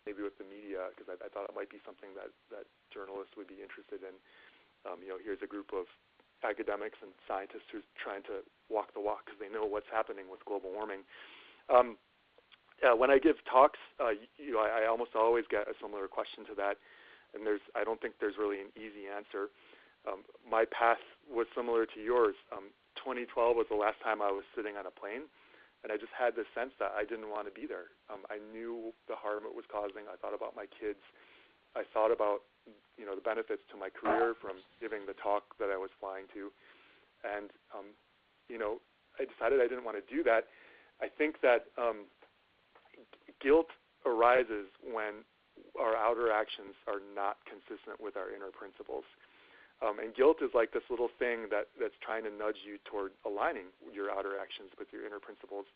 maybe with the media, because I thought it might be something that journalists would be interested in. Here's a group of academics and scientists who's trying to walk the walk because they know what's happening with global warming. When I give talks, I almost always get a similar question to that, and I don't think there's really an easy answer. My path was similar to yours. 2012 was the last time I was sitting on a plane, and I just had this sense that I didn't want to be there. I knew the harm it was causing. I thought about my kids. I thought about the benefits to my career from giving the talk that I was flying to, and I decided I didn't want to do that. I think that guilt arises when our outer actions are not consistent with our inner principles. And guilt is like this little thing that's trying to nudge you toward aligning your outer actions with your inner principles.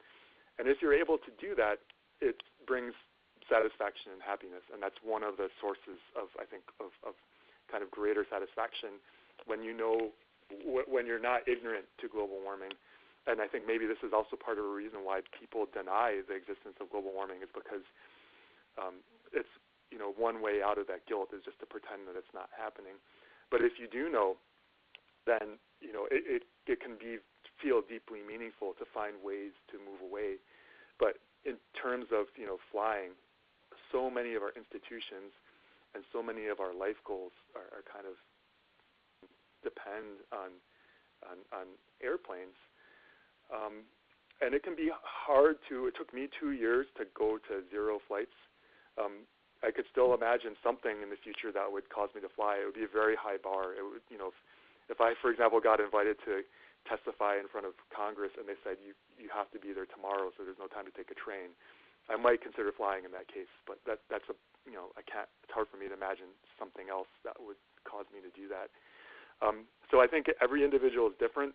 And if you're able to do that, it brings satisfaction and happiness. And that's one of the sources of, I think, of kind of greater satisfaction when when you're not ignorant to global warming. And I think maybe this is also part of a reason why people deny the existence of global warming, is because it's, one way out of that guilt is just to pretend that it's not happening. But if you do know, then it can feel deeply meaningful painful to find ways to move away. But in terms of, flying, so many of our institutions and so many of our life goals are kind of depend on airplanes. And it can be hard it took me 2 years to go to 0 flights. I could still imagine something in the future that would cause me to fly. It would be a very high bar. It would, if I, for example, got invited to testify in front of Congress and they said you have to be there tomorrow, so there's no time to take a train, I might consider flying in that case. But that's a, I can't. It's hard for me to imagine something else that would cause me to do that. So I think every individual is different.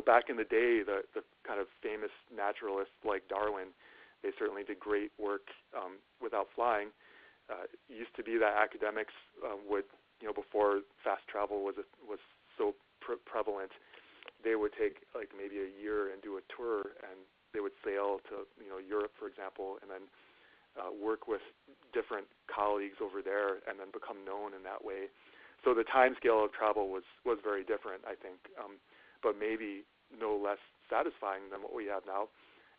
Back in the day, the kind of famous naturalists like Darwin, they certainly did great work without flying. It used to be that academics would, before fast travel was so prevalent, they would take like maybe a year and do a tour, and they would sail to Europe, for example, and then work with different colleagues over there, and then become known in that way. So the time scale of travel was very different, I think, but maybe no less satisfying than what we have now.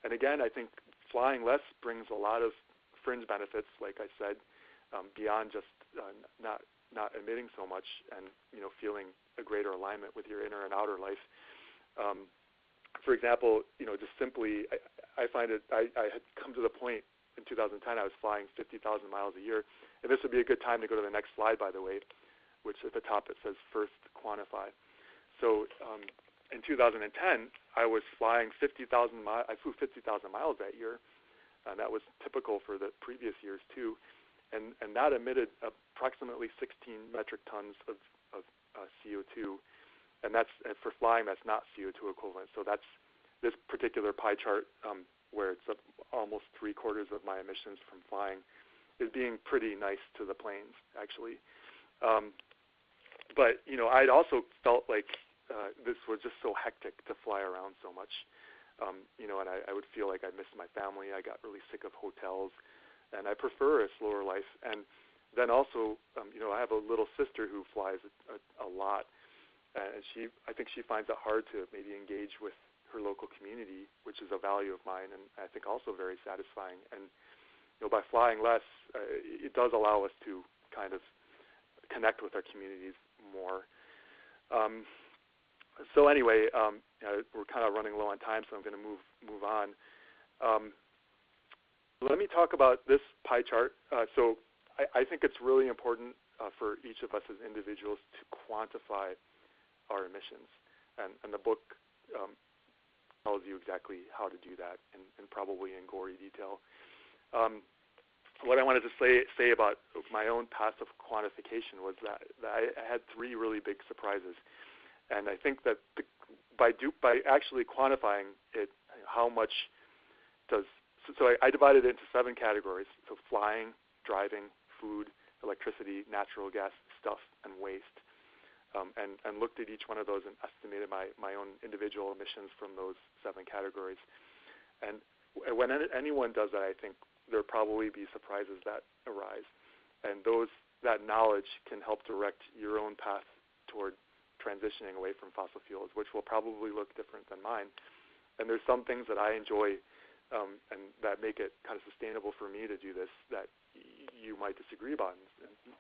And again, I think flying less brings a lot of fringe benefits, like I said, beyond just not emitting so much and feeling a greater alignment with your inner and outer life. For example, just simply, I find it. I had come to the point in 2010 I was flying 50,000 miles a year, and this would be a good time to go to the next slide, by the way, which at the top it says first quantify. So in 2010, I was flying 50,000 miles. I flew 50,000 miles that year, and that was typical for the previous years too. And that emitted approximately 16 metric tons of CO2, and that's for flying. That's not CO2 equivalent. So that's this particular pie chart where it's almost 3/4 of my emissions from flying is being pretty nice to the planes, actually. But I'd also felt like this was just so hectic to fly around so much, and I would feel like I missed my family. I got really sick of hotels, and I prefer a slower life. And then also, I have a little sister who flies a lot, and I think she finds it hard to maybe engage with her local community, which is a value of mine, and I think also very satisfying. And by flying less, it does allow us to kind of connect with our communities more. So anyway, we're kind of running low on time, so I'm going to move on. Let me talk about this pie chart. So I think it's really important for each of us as individuals to quantify our emissions, and the book tells you exactly how to do that, and probably in gory detail. What I wanted to say about my own path of quantification was that I had 3 really big surprises, and I think that by actually quantifying it, how much does so I divided it into 7 categories: so flying, driving, food, electricity, natural gas, stuff, and waste. And looked at each one of those and estimated my own individual emissions from those 7 categories. And when anyone does that, I think there'll probably be surprises that arise. And that knowledge can help direct your own path toward transitioning away from fossil fuels, which will probably look different than mine. And there's some things that I enjoy and that make it kind of sustainable for me to do this that you might disagree about. And,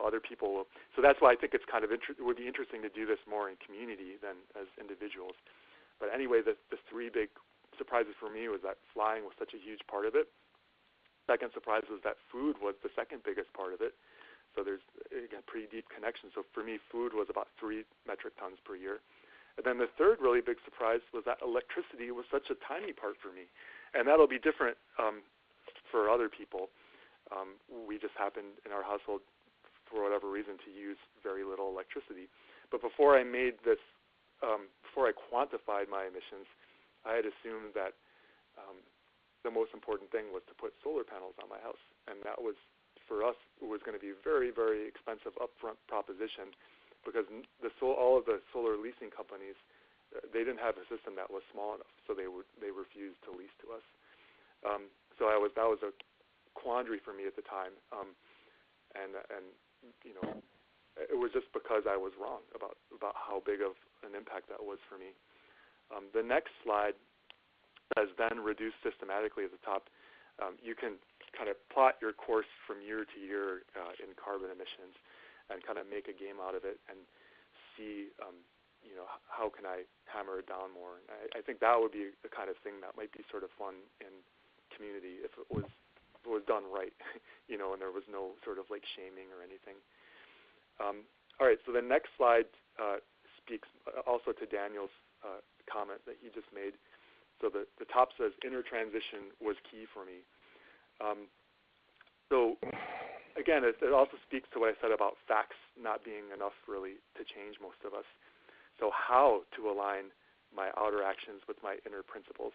other people will. So that's why I think it's kind of it would be interesting to do this more in community than as individuals. But anyway, the 3 big surprises for me was that flying was such a huge part of it. Second surprise was that food was the second biggest part of it. So there's, again, pretty deep connection. So for me, food was about 3 metric tons per year. And then the third really big surprise was that electricity was such a tiny part for me. And that'll be different for other people. We just happened in our household, for whatever reason, to use very little electricity. But before I made this, before I quantified my emissions, I had assumed that the most important thing was to put solar panels on my house. And that was, for us, it was going to be a very, very expensive upfront proposition because all of the solar leasing companies, they didn't have a system that was small enough, so they refused to lease to us. So that was a quandary for me at the time, and it was just because I was wrong about how big of an impact that was for me. The next slide says then reduce systematically at the top. You can kind of plot your course from year to year in carbon emissions and kind of make a game out of it and see, how can I hammer it down more? And I think that would be the kind of thing that might be sort of fun in community if it was done right, and there was no sort of like shaming or anything. All right, so the next slide speaks also to Daniel's comment that he just made. So the top says inner transition was key for me. So again, it also speaks to what I said about facts not being enough really to change most of us. So how to align my outer actions with my inner principles.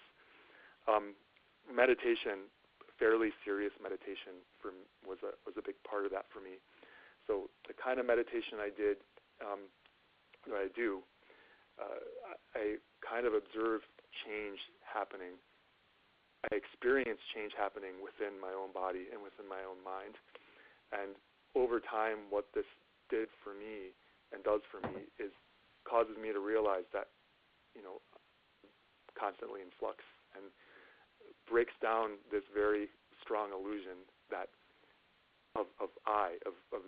Meditation, fairly serious meditation was a big part of that for me. So the kind of meditation I did, that I do, I kind of observed change happening. I experienced change happening within my own body and within my own mind. And over time, what this did for me and does for me is causes me to realize that, constantly in flux and breaks down this very strong illusion that of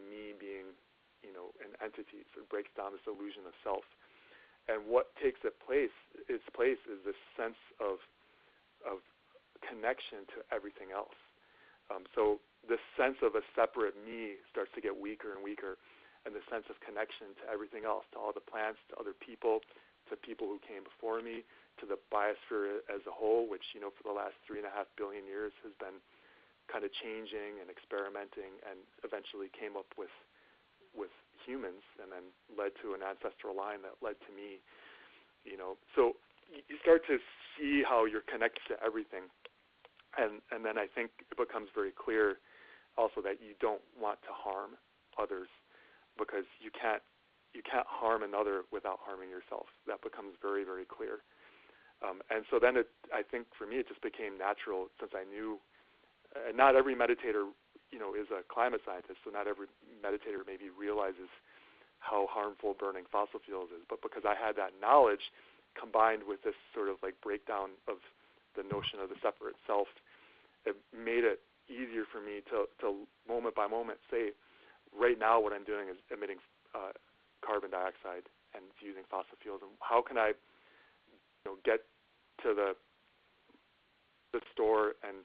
me being, an entity. So it breaks down this illusion of self. And what takes its place is this sense of connection to everything else. So this sense of a separate me starts to get weaker and weaker, and the sense of connection to everything else, to all the plants, to other people, to people who came before me, to the biosphere as a whole, which, for the last 3.5 billion years has been kind of changing and experimenting and eventually came up with humans and then led to an ancestral line that led to me, So you start to see how you're connected to everything. And then I think it becomes very clear also that you don't want to harm others because you can't harm another without harming yourself. That becomes very, very clear. And so then I think for me it just became natural since I knew not every meditator is a climate scientist, so not every meditator maybe realizes how harmful burning fossil fuels is. But because I had that knowledge combined with this sort of like breakdown of the notion of the separate self, it made it easier for me to moment by moment say, right now what I'm doing is emitting carbon dioxide and using fossil fuels, and how can I get to the store and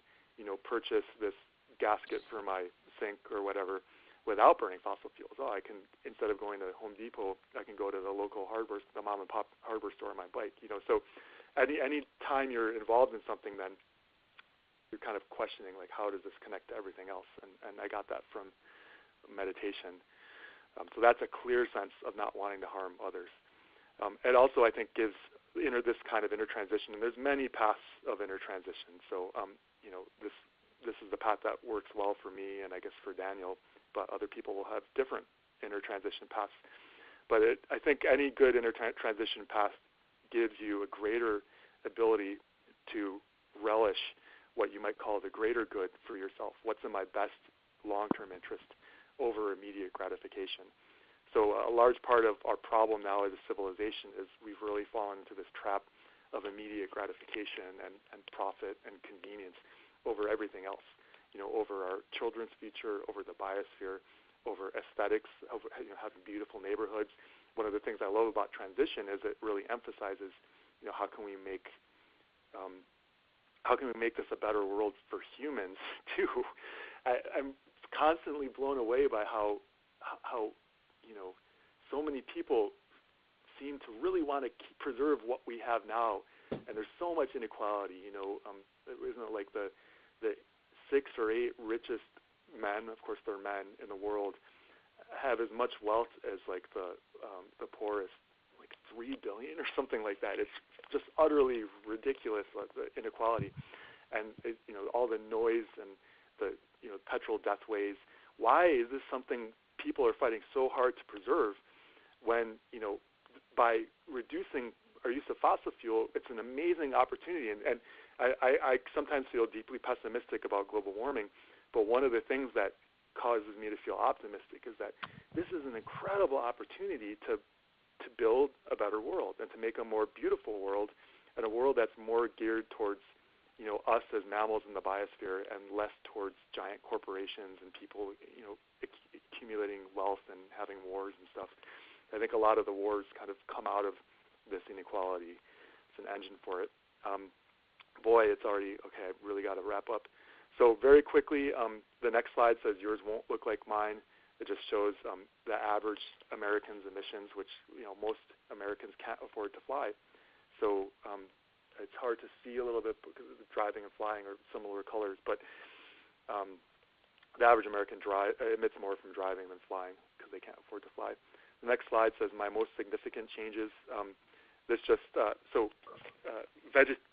purchase this gasket for my sink or whatever without burning fossil fuels. I can, instead of going to Home Depot, I can go to the local the mom and pop hardware store on my bike. So any time you're involved in something, then you're kind of questioning like, how does this connect to everything else? And I got that from meditation. So that's a clear sense of not wanting to harm others. It also, I think, gives this kind of inner transition, and there's many paths of inner transition. So this is the path that works well for me and I guess for Daniel, but other people will have different inner transition paths. But I think any good inner transition path gives you a greater ability to relish what you might call the greater good for yourself. What's in my best long-term interest over immediate gratification? So a large part of our problem now as a civilization is we've really fallen into this trap of immediate gratification and profit and convenience over everything else, over our children's future, over the biosphere, over aesthetics, over having beautiful neighborhoods. One of the things I love about transition is it really emphasizes, how can we make this a better world for humans too? I'm constantly blown away by how so many people seem to really want to preserve what we have now, and there's so much inequality. Isn't it like the 6 or 8 richest men, of course they're men in the world, have as much wealth as like the poorest, like 3 billion or something like that. It's just utterly ridiculous, the inequality, and all the noise and the petrol death ways. Why is this something people are fighting so hard to preserve when by reducing our use of fossil fuel, it's an amazing opportunity. And I sometimes feel deeply pessimistic about global warming, but one of the things that causes me to feel optimistic is that this is an incredible opportunity to to build a better world and to make a more beautiful world, and a world that's more geared towards, us as mammals in the biosphere and less towards giant corporations and people, accumulating wealth and having wars and stuff. I think a lot of the wars kind of come out of this inequality. It's an engine for it. Boy, it's already, okay, I really got to wrap up. So very quickly, the next slide says yours won't look like mine. It just shows the average American's emissions, which most Americans can't afford to fly. So it's hard to see a little bit because driving and flying are similar colors, but the average American emits more from driving than flying because they can't afford to fly. The next slide says my most significant changes. This just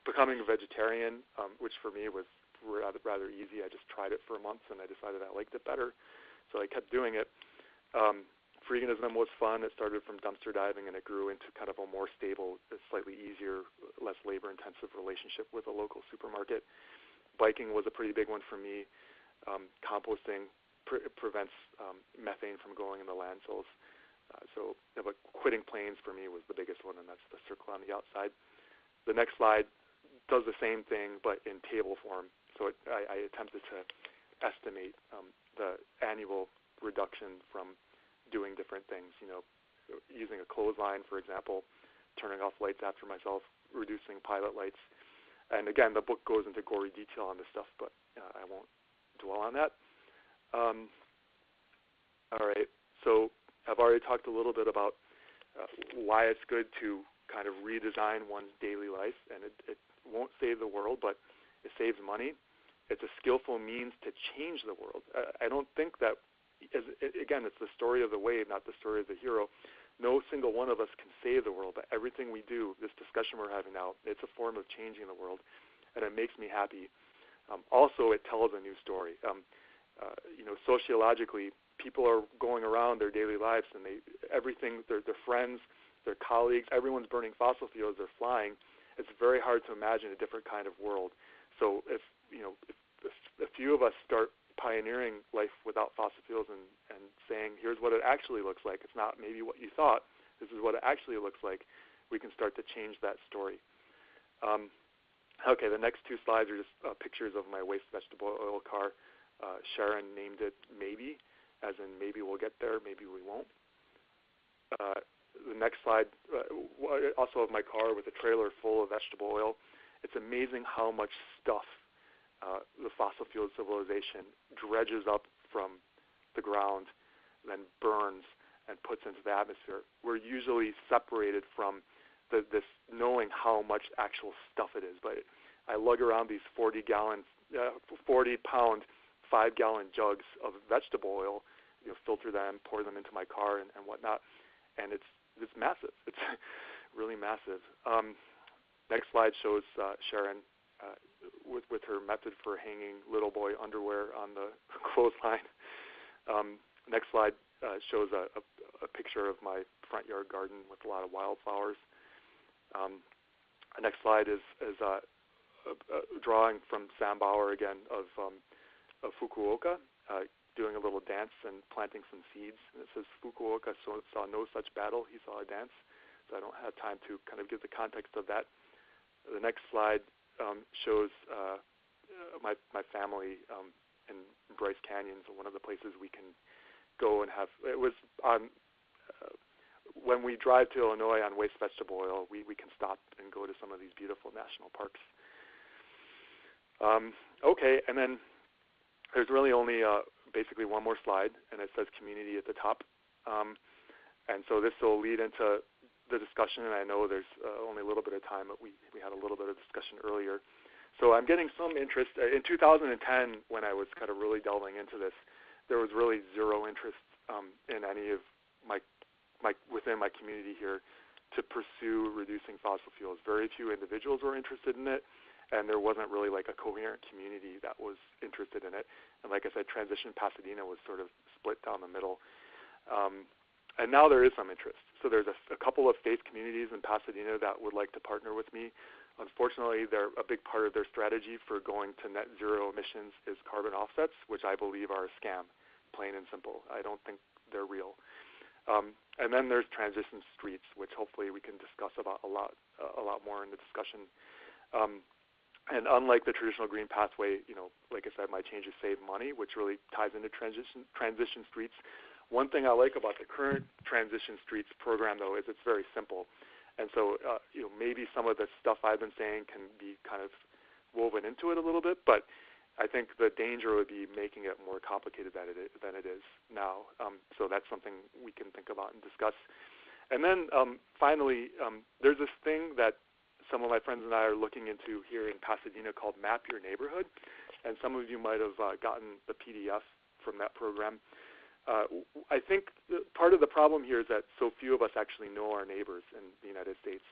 becoming a vegetarian, which for me was rather easy. I just tried it for a month and I decided I liked it better, so I kept doing it. Freeganism was fun. It started from dumpster diving and it grew into kind of a more stable, slightly easier, less labor-intensive relationship with a local supermarket. Biking was a pretty big one for me. Composting prevents methane from going in the landfills. But quitting planes for me was the biggest one, and that's the circle on the outside. The next slide does the same thing, but in table form. So I attempted to estimate the annual reduction from doing different things, using a clothesline, for example, turning off lights after myself, reducing pilot lights. And again, the book goes into gory detail on this stuff, but I won't dwell on that. All right, so I've already talked a little bit about why it's good to kind of redesign one's daily life, and it won't save the world, but it saves money. It's a skillful means to change the world. I don't think that, again, it's the story of the wave, not the story of the hero. No single one of us can save the world, but everything we do, this discussion we're having now, it's a form of changing the world, and it makes me happy. Also, it tells a new story. Sociologically, people are going around their daily lives, and everything, their friends, their colleagues, everyone's burning fossil fuels, they're flying. It's very hard to imagine a different kind of world. So if a few of us start pioneering life without fossil fuels and saying, here's what it actually looks like, it's not maybe what you thought, this is what it actually looks like, we can start to change that story. Okay, the next two slides are just pictures of my waste vegetable oil car. Sharon named it Maybe, as in maybe we'll get there, maybe we won't. The next slide, also of my car with a trailer full of vegetable oil. It's amazing how much stuff the fossil fuel civilization dredges up from the ground, then burns and puts into the atmosphere. We're usually separated from this knowing how much actual stuff it is. But I lug around these 40-pound, 5-gallon jugs of vegetable oil, filter them, pour them into my car and whatnot, and it's massive. It's really massive. Next slide shows Sharon with her method for hanging little boy underwear on the clothesline. Next slide shows a picture of my front yard garden with a lot of wildflowers. Next slide is a drawing from Sam Bauer again of Fukuoka, doing a little dance and planting some seeds. And it says Fukuoka saw no such battle, he saw a dance. So I don't have time to kind of give the context of that. The next slide shows my family in Bryce Canyons, one of the places we can go and have. It was on when we drive to Illinois on waste vegetable oil, we can stop and go to some of these beautiful national parks. Okay, and then there's really only basically one more slide, and it says community at the top. And so this will lead into the discussion, and I know there's only a little bit of time, but we had a little bit of discussion earlier. So I'm getting some interest. In 2010, when I was kind of really delving into this, there was really zero interest in any of within my community here to pursue reducing fossil fuels. Very few individuals were interested in it, and there wasn't really like a coherent community that was interested in it. And like I said, Transition Pasadena was sort of split down the middle. And now there is some interest. So there's a couple of faith communities in Pasadena that would like to partner with me. Unfortunately, a big part of their strategy for going to net zero emissions is carbon offsets, which I believe are a scam, plain and simple. I don't think they're real. And then there's transition streets, which hopefully we can discuss about a lot more in the discussion. And unlike the traditional green pathway, like I said, my changes save money, which really ties into transition streets. One thing I like about the current transition streets program, though, is it's very simple. And so, maybe some of the stuff I've been saying can be kind of woven into it a little bit, but I think the danger would be making it more complicated than it is now. So that's something we can think about and discuss. And then finally, there's this thing that some of my friends and I are looking into here in Pasadena called Map Your Neighborhood. And some of you might have gotten the PDF from that program. I think part of the problem here is that so few of us actually know our neighbors in the United States.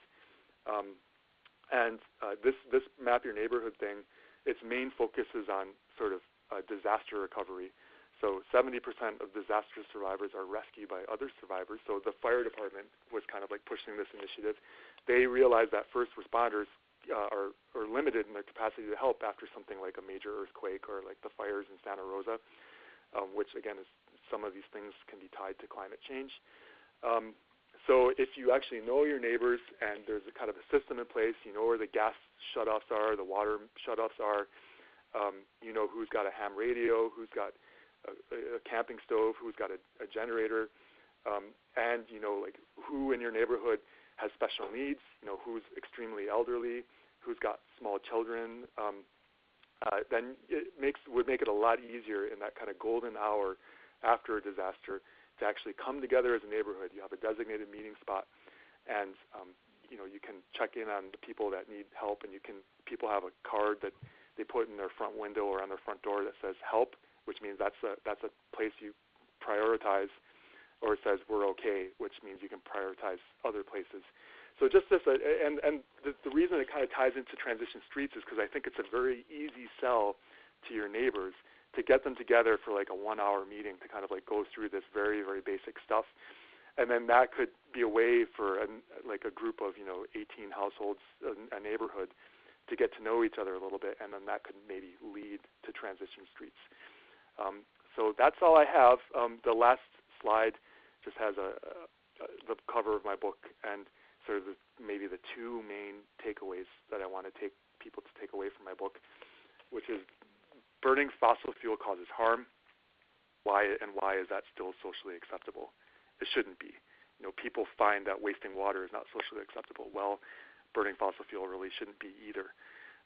And this Map Your Neighborhood thing, its main focus is on sort of disaster recovery. So 70% of disaster survivors are rescued by other survivors. So the fire department was kind of like pushing this initiative. They realized that first responders are limited in their capacity to help after something like a major earthquake or like the fires in Santa Rosa, which again is some of these things can be tied to climate change. So if you actually know your neighbors and there's a kind of a system in place, you know where the gas shutoffs are, the water shutoffs are, you know who's got a ham radio, who's got a camping stove, who's got a generator, and you know like who in your neighborhood has special needs, you know who's extremely elderly, who's got small children, then it would make it a lot easier in that kind of golden hour after a disaster to actually come together as a neighborhood. You have a designated meeting spot, and you know you can check in on the people that need help, and people have a card that they put in their front window or on their front door that says help, which means that's a place you prioritize, or it says we're okay, which means you can prioritize other places. So just this, and the reason it kind of ties into transition streets is because I think it's a very easy sell to your neighbors to get them together for like a 1-hour meeting to kind of like go through this very, very basic stuff. And then that could be a way for like a group of, 18 households, a neighborhood, to get to know each other a little bit, and then that could maybe lead to transition streets. So that's all I have. The last slide just has the cover of my book and sort of maybe the two main takeaways that I want to take people to take away from my book, which is burning fossil fuel causes harm. Why is that still socially acceptable? It shouldn't be. People find that wasting water is not socially acceptable. Well, burning fossil fuel really shouldn't be either.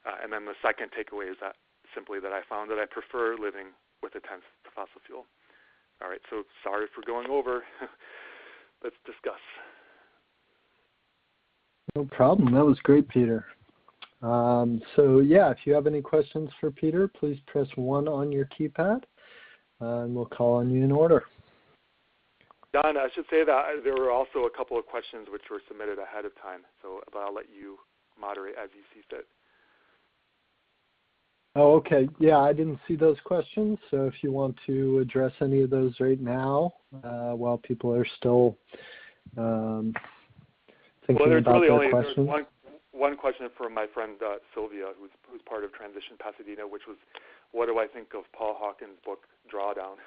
And then the second takeaway is that simply that I found that I prefer living with a tenth to fossil fuel. All right, so sorry for going over. Let's discuss. No problem. That was great, Peter. So yeah, if you have any questions for Peter, please press 1 on your keypad, and we'll call on you in order. Don, I should say that there were also a couple of questions which were submitted ahead of time, but I'll let you moderate as you see fit. Oh, okay. Yeah, I didn't see those questions, so if you want to address any of those right now, while people are still thinking about their questions. There's one question from my friend Sylvia, who's part of Transition Pasadena, which was, what do I think of Paul Hawkins' book, Drawdown?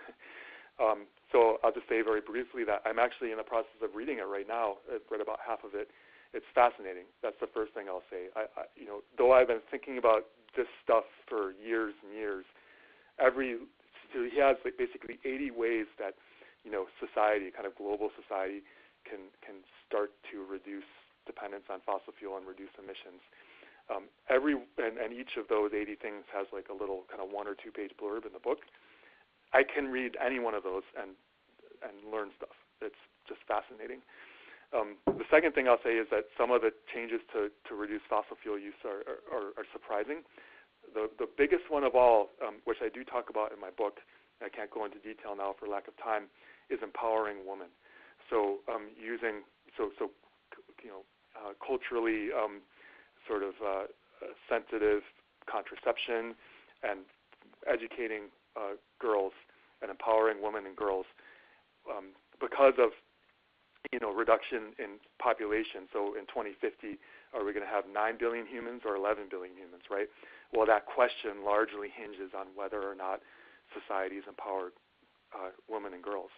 So I'll just say very briefly that I'm actually in the process of reading it right now. I've read about half of it. It's fascinating. That's the first thing I'll say. Though I've been thinking about this stuff for years and years, so he has like basically 80 ways that society, kind of global society, can start to reduce dependence on fossil fuel and reduce emissions. And each of those 80 things has like a little kind of 1 or 2 page blurb in the book. I can read any one of those and learn stuff. It's just fascinating. The second thing I'll say is that some of the changes to reduce fossil fuel use are surprising. The biggest one of all, which I do talk about in my book, I can't go into detail now for lack of time, is empowering women. So culturally sort of sensitive contraception and educating girls and empowering women and girls because of reduction in population. So in 2050, are we going to have 9 billion humans or 11 billion humans, right? Well, that question largely hinges on whether or not societies empower women and girls.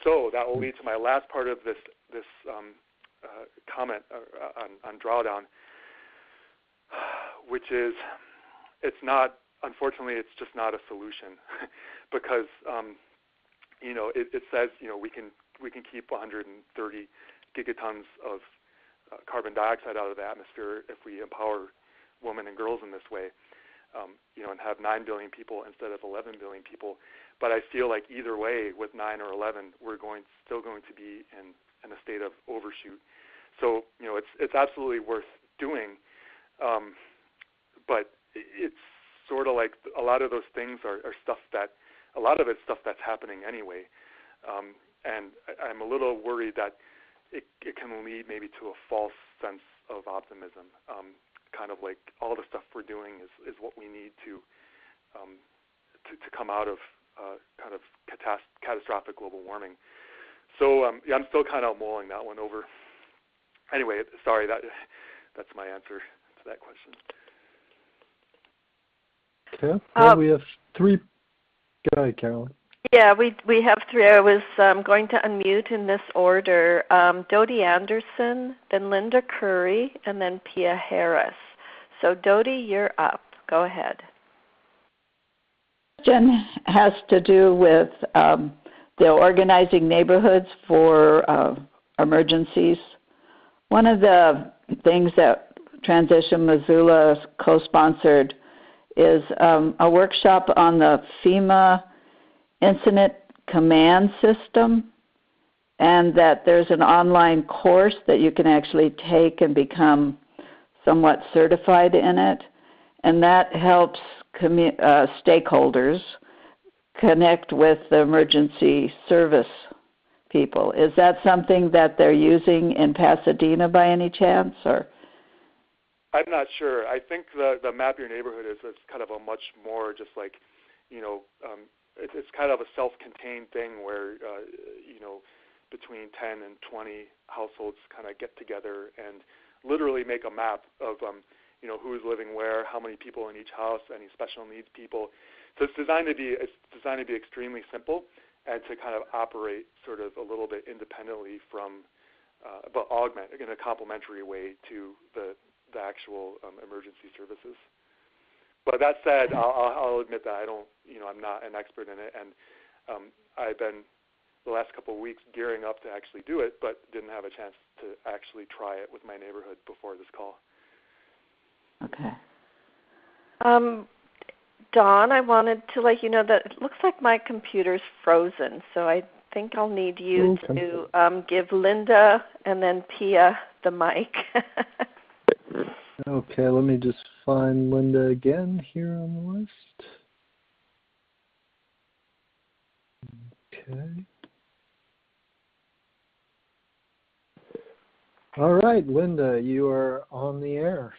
So that will lead to my last part of this comment on drawdown, which is unfortunately, it's just not a solution because, it says, we can keep 130 gigatons of carbon dioxide out of the atmosphere if we empower women and girls in this way, and have 9 billion people instead of 11 billion people. But I feel like either way, with 9 or 11, we're still going to be in a state of overshoot. So, it's absolutely worth doing, but it's sort of like a lot of those things are stuff a lot of it's stuff that's happening anyway, and I'm a little worried that it can lead maybe to a false sense of optimism, kind of like all the stuff we're doing is what we need to come out of kind of catastrophic global warming. So I'm still kind of mulling that one over. Anyway, sorry, that's my answer to that question. Okay. Well, we have 3. Go ahead, Carolyn. Yeah, we have 3. I was going to unmute in this order. Dodie Anderson, then Linda Curry, and then Pia Harris. So Dodie, you're up. Go ahead. The question has to do with the organizing neighborhoods for emergencies. One of the things that Transition Missoula co-sponsored is a workshop on the FEMA Incident Command System, and that there's an online course that you can actually take and become somewhat certified in it, and that helps stakeholders connect with the emergency service people. Is that something that they're using in Pasadena by any chance, or? I'm not sure. I think the Map Your Neighborhood is kind of a much more just like, it's kind of a self-contained thing where, between 10 and 20 households kind of get together and literally make a map of, who's living where, how many people in each house, any special needs people. So it's designed to be extremely simple and to kind of operate sort of a little bit independently from, but augment in a complementary way to the actual emergency services. But that said, I'll admit that I'm not an expert in it, and I've been the last couple of weeks gearing up to actually do it, but didn't have a chance to actually try it with my neighborhood before this call. Okay. Dawn, I wanted to let you know that it looks like my computer's frozen, so I think I'll need you to give Linda and then Pia the mic. Okay, let me just find Linda again here on the list. Okay. All right, Linda, you are on the air.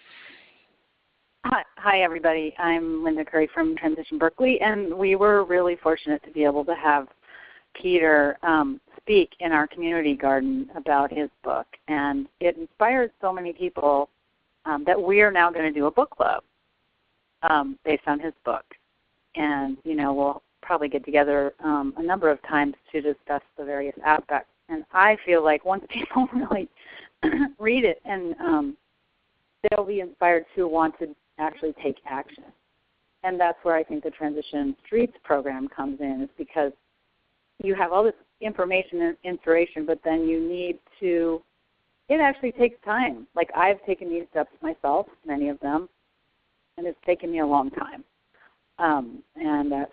Hi, everybody. I'm Linda Curry from Transition Berkeley, and we were really fortunate to be able to have Peter speak in our community garden about his book, and it inspired so many people that we are now going to do a book club based on his book. And, we'll probably get together a number of times to discuss the various aspects. And I feel like once people really read it, and they'll be inspired to want to actually take action. And that's where I think the Transition Streets program comes in, is because you have all this information and inspiration, but then you need to, it actually takes time. Like I've taken these steps myself, many of them, and it's taken me a long time.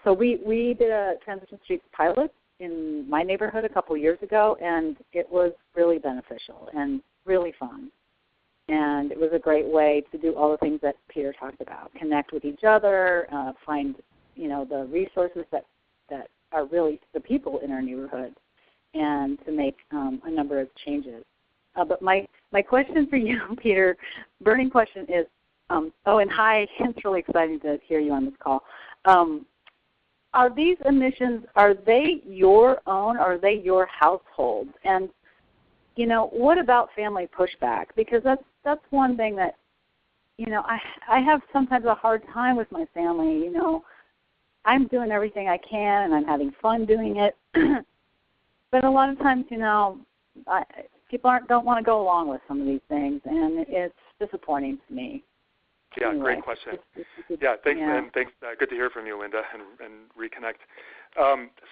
So we did a Transition Streets pilot in my neighborhood a couple years ago, and it was really beneficial and really fun. And it was a great way to do all the things that Peter talked about, connect with each other, find, the resources that are really the people in our neighborhood, and to make a number of changes. But my question for you, Peter, burning question is, and hi, it's really exciting to hear you on this call. Are these emissions, are they your own, or are they your household? And, what about family pushback? Because that's one thing that, I have sometimes a hard time with my family. I'm doing everything I can, and I'm having fun doing it. But a lot of times, people don't want to go along with some of these things, and it's disappointing to me. Yeah, anyway, great question. Yeah, thanks, and thanks. Good to hear from you, Linda, and reconnect.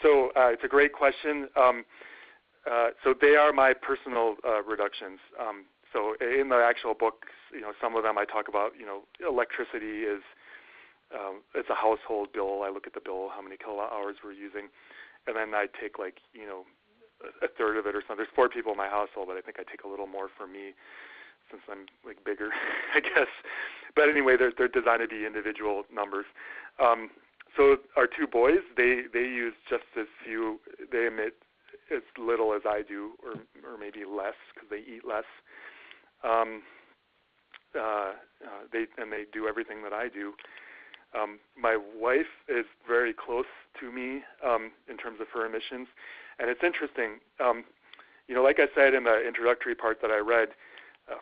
So it's a great question. So they are my personal reductions. So in the actual book, some of them I talk about. Electricity is it's a household bill. I look at the bill, how many kilowatt hours we're using, and then I take a third of it or something. There's 4 people in my household, but I think I take a little more for me since I'm bigger, I guess. But anyway, they're designed to be individual numbers. So our 2 boys, they use just as few. They emit as little as I do, or maybe less because they eat less. They do everything that I do. My wife is very close to me in terms of her emissions, and it's interesting. Like I said in the introductory part that I read,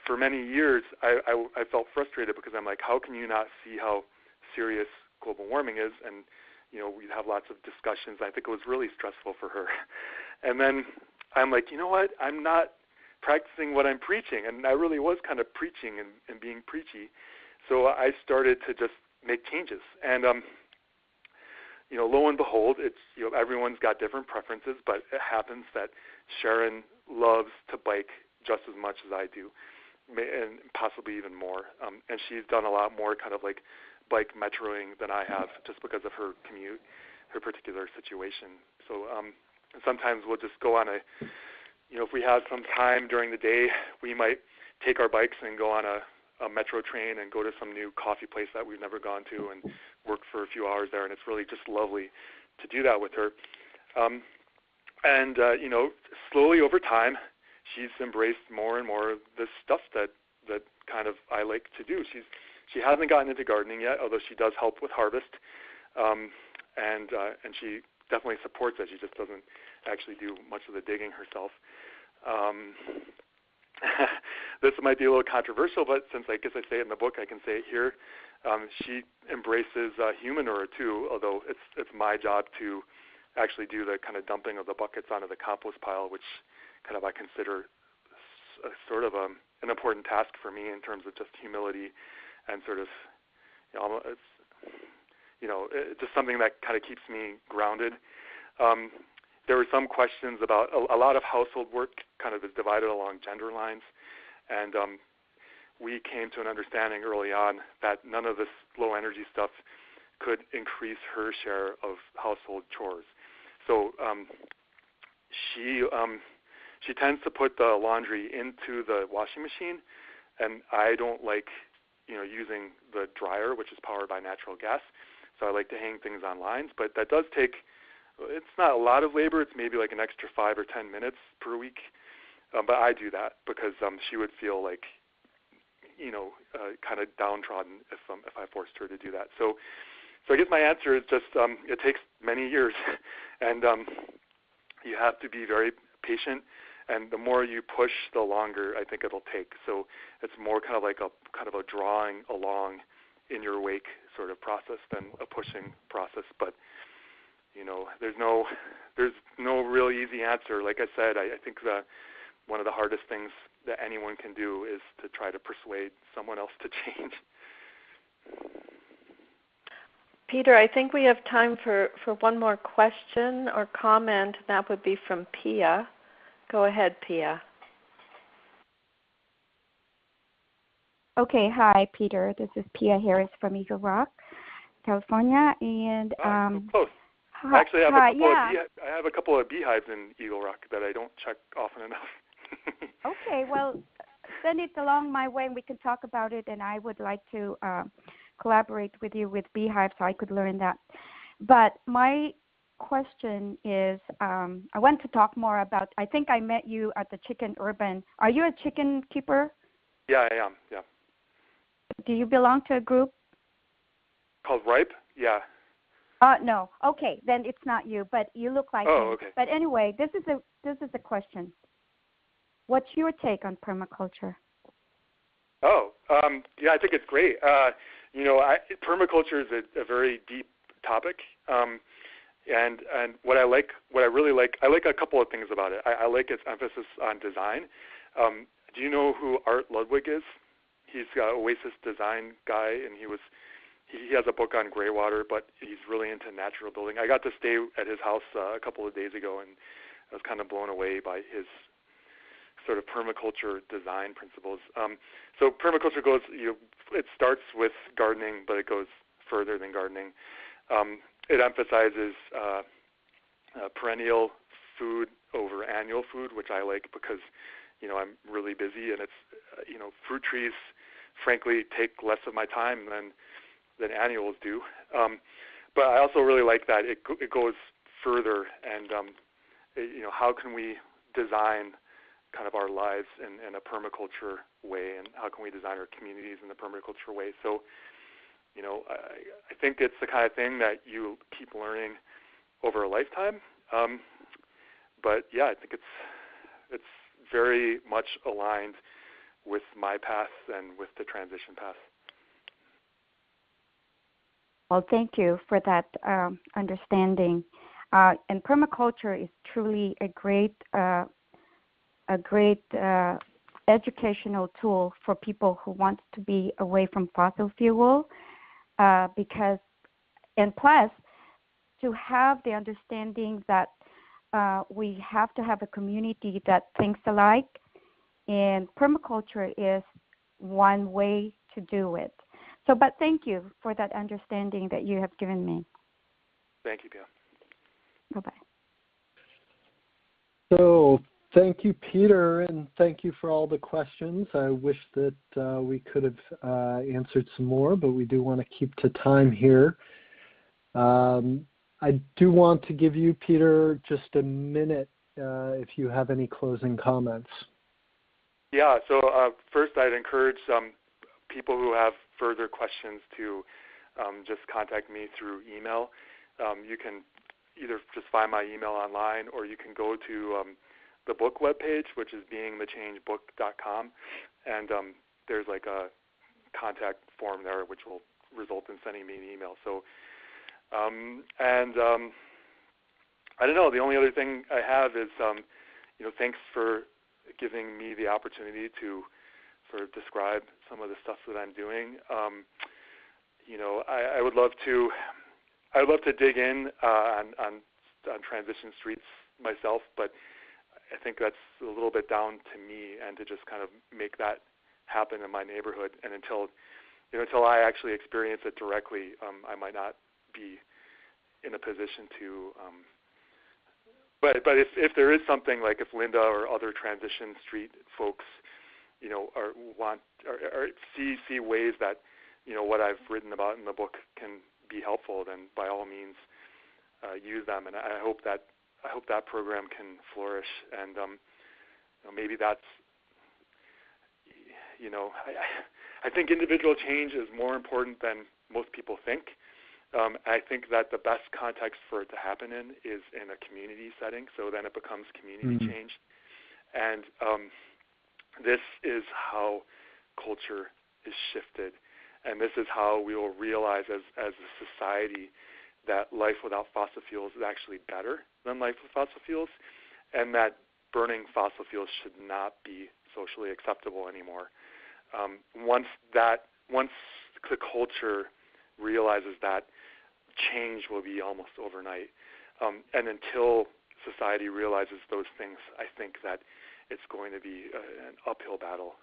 for many years I felt frustrated because I'm like, how can you not see how serious global warming is? And we'd have lots of discussions. I think it was really stressful for her. And then I'm like, you know what? I'm not practicing what I'm preaching, and I really was kind of preaching and being preachy. So I started to just make changes, and lo and behold, it's everyone's got different preferences, but it happens that Sharon loves to bike just as much as I do, and possibly even more. And she's done a lot more kind of bike metroing than I have, just because of her commute, her particular situation. So sometimes we'll just go on if we have some time during the day, we might take our bikes and go on a metro train and go to some new coffee place that we've never gone to and work for a few hours there, and it's really just lovely to do that with her. Slowly over time, she's embraced more and more of the stuff that kind of I like to do. She hasn't gotten into gardening yet, although she does help with harvest, and she definitely supports it. She just doesn't actually do much of the digging herself. This might be a little controversial, but since I guess I say it in the book, I can say it here. She embraces humanure too, although it's my job to actually do the kind of dumping of the buckets onto the compost pile, which kind of I consider sort of an important task for me in terms of just humility and sort of, it's just something that kind of keeps me grounded. There were some questions about a lot of household work kind of is divided along gender lines, and we came to an understanding early on that none of this low-energy stuff could increase her share of household chores. So she tends to put the laundry into the washing machine, and I don't like using the dryer, which is powered by natural gas. So I like to hang things on lines, but that does take. It's not a lot of labor. It's maybe an extra 5 or 10 minutes per week. But I do that because she would feel kind of downtrodden if I forced her to do that. So I guess my answer is just it takes many years, and you have to be very patient. And the more you push, the longer I think it'll take. So it's more kind of a drawing along in your wake sort of process than a pushing process. But there's no real easy answer. Like I said, I think one of the hardest things that anyone can do is to try to persuade someone else to change. Peter, I think we have time for one more question or comment. That would be from Pia. Go ahead, Pia. Okay, hi, Peter. This is Pia Harris from Eagle Rock, California, and so close. Hi, Actually, I have a couple of beehives in Eagle Rock that I don't check often enough. Okay, well, send it along my way, and we can talk about it. And I would like to collaborate with you with beehives, so I could learn that. But my question is, I want to talk more about. I think I met you at the Chicken Urban. Are you a chicken keeper? Yeah, I am. Yeah. Do you belong to a group called Ripe? Yeah. No. Okay, then it's not you, but you look like me. Okay. But anyway, this is a question. What's your take on permaculture? Yeah, I think it's great. Permaculture is a very deep topic, And what I really like, I like a couple of things about it. I like its emphasis on design. Do you know who Art Ludwig is? He's an Oasis design guy, and he has a book on greywater, but he's really into natural building. I got to stay at his house a couple of days ago, and I was kind of blown away by his sort of permaculture design principles. So permaculture goes, it starts with gardening, but it goes further than gardening. It emphasizes perennial food over annual food, which I like because, I'm really busy, and it's, fruit trees, frankly, take less of my time than annuals do. But I also really like that it goes further, and how can we design kind of our lives in a permaculture way, and how can we design our communities in the permaculture way? So, I think it's the kind of thing that you keep learning over a lifetime. But yeah, I think it's very much aligned with my path and with the transition path. Well, thank you for that understanding. And permaculture is truly a great educational tool for people who want to be away from fossil fuel, because, and plus, to have the understanding that we have to have a community that thinks alike, and permaculture is one way to do it. So, but thank you for that understanding that you have given me. Thank you, Pia. Bye-bye. So, thank you, Peter, and thank you for all the questions. I wish that we could have answered some more, but we do want to keep to time here. I do want to give you, Peter, just a minute if you have any closing comments. Yeah, so first I'd encourage people who have further questions to just contact me through email. You can either just find my email online, or you can go to the book webpage, which is beingthechangebook.com, and there's like a contact form there which will result in sending me an email. So, I don't know, the only other thing I have is, thanks for giving me the opportunity to sort of describe some of the stuff that I'm doing. I would love to dig in on transition streets myself, but I think that's a little bit down to me, and to just kind of make that happen in my neighborhood. And until I actually experience it directly, I might not be in a position to. But if there is something, like if Linda or other transition street folks, see ways that what I've written about in the book can be helpful, then by all means use them. And I hope that program can flourish. And maybe that's I think individual change is more important than most people think. I think that the best context for it to happen in is in a community setting, so then it becomes community change. And this is how culture is shifted, and this is how we will realize as a society that life without fossil fuels is actually better than life with fossil fuels, and that burning fossil fuels should not be socially acceptable anymore. Once the culture realizes that, change will be almost overnight. And until society realizes those things, I think that it's going to be an uphill battle.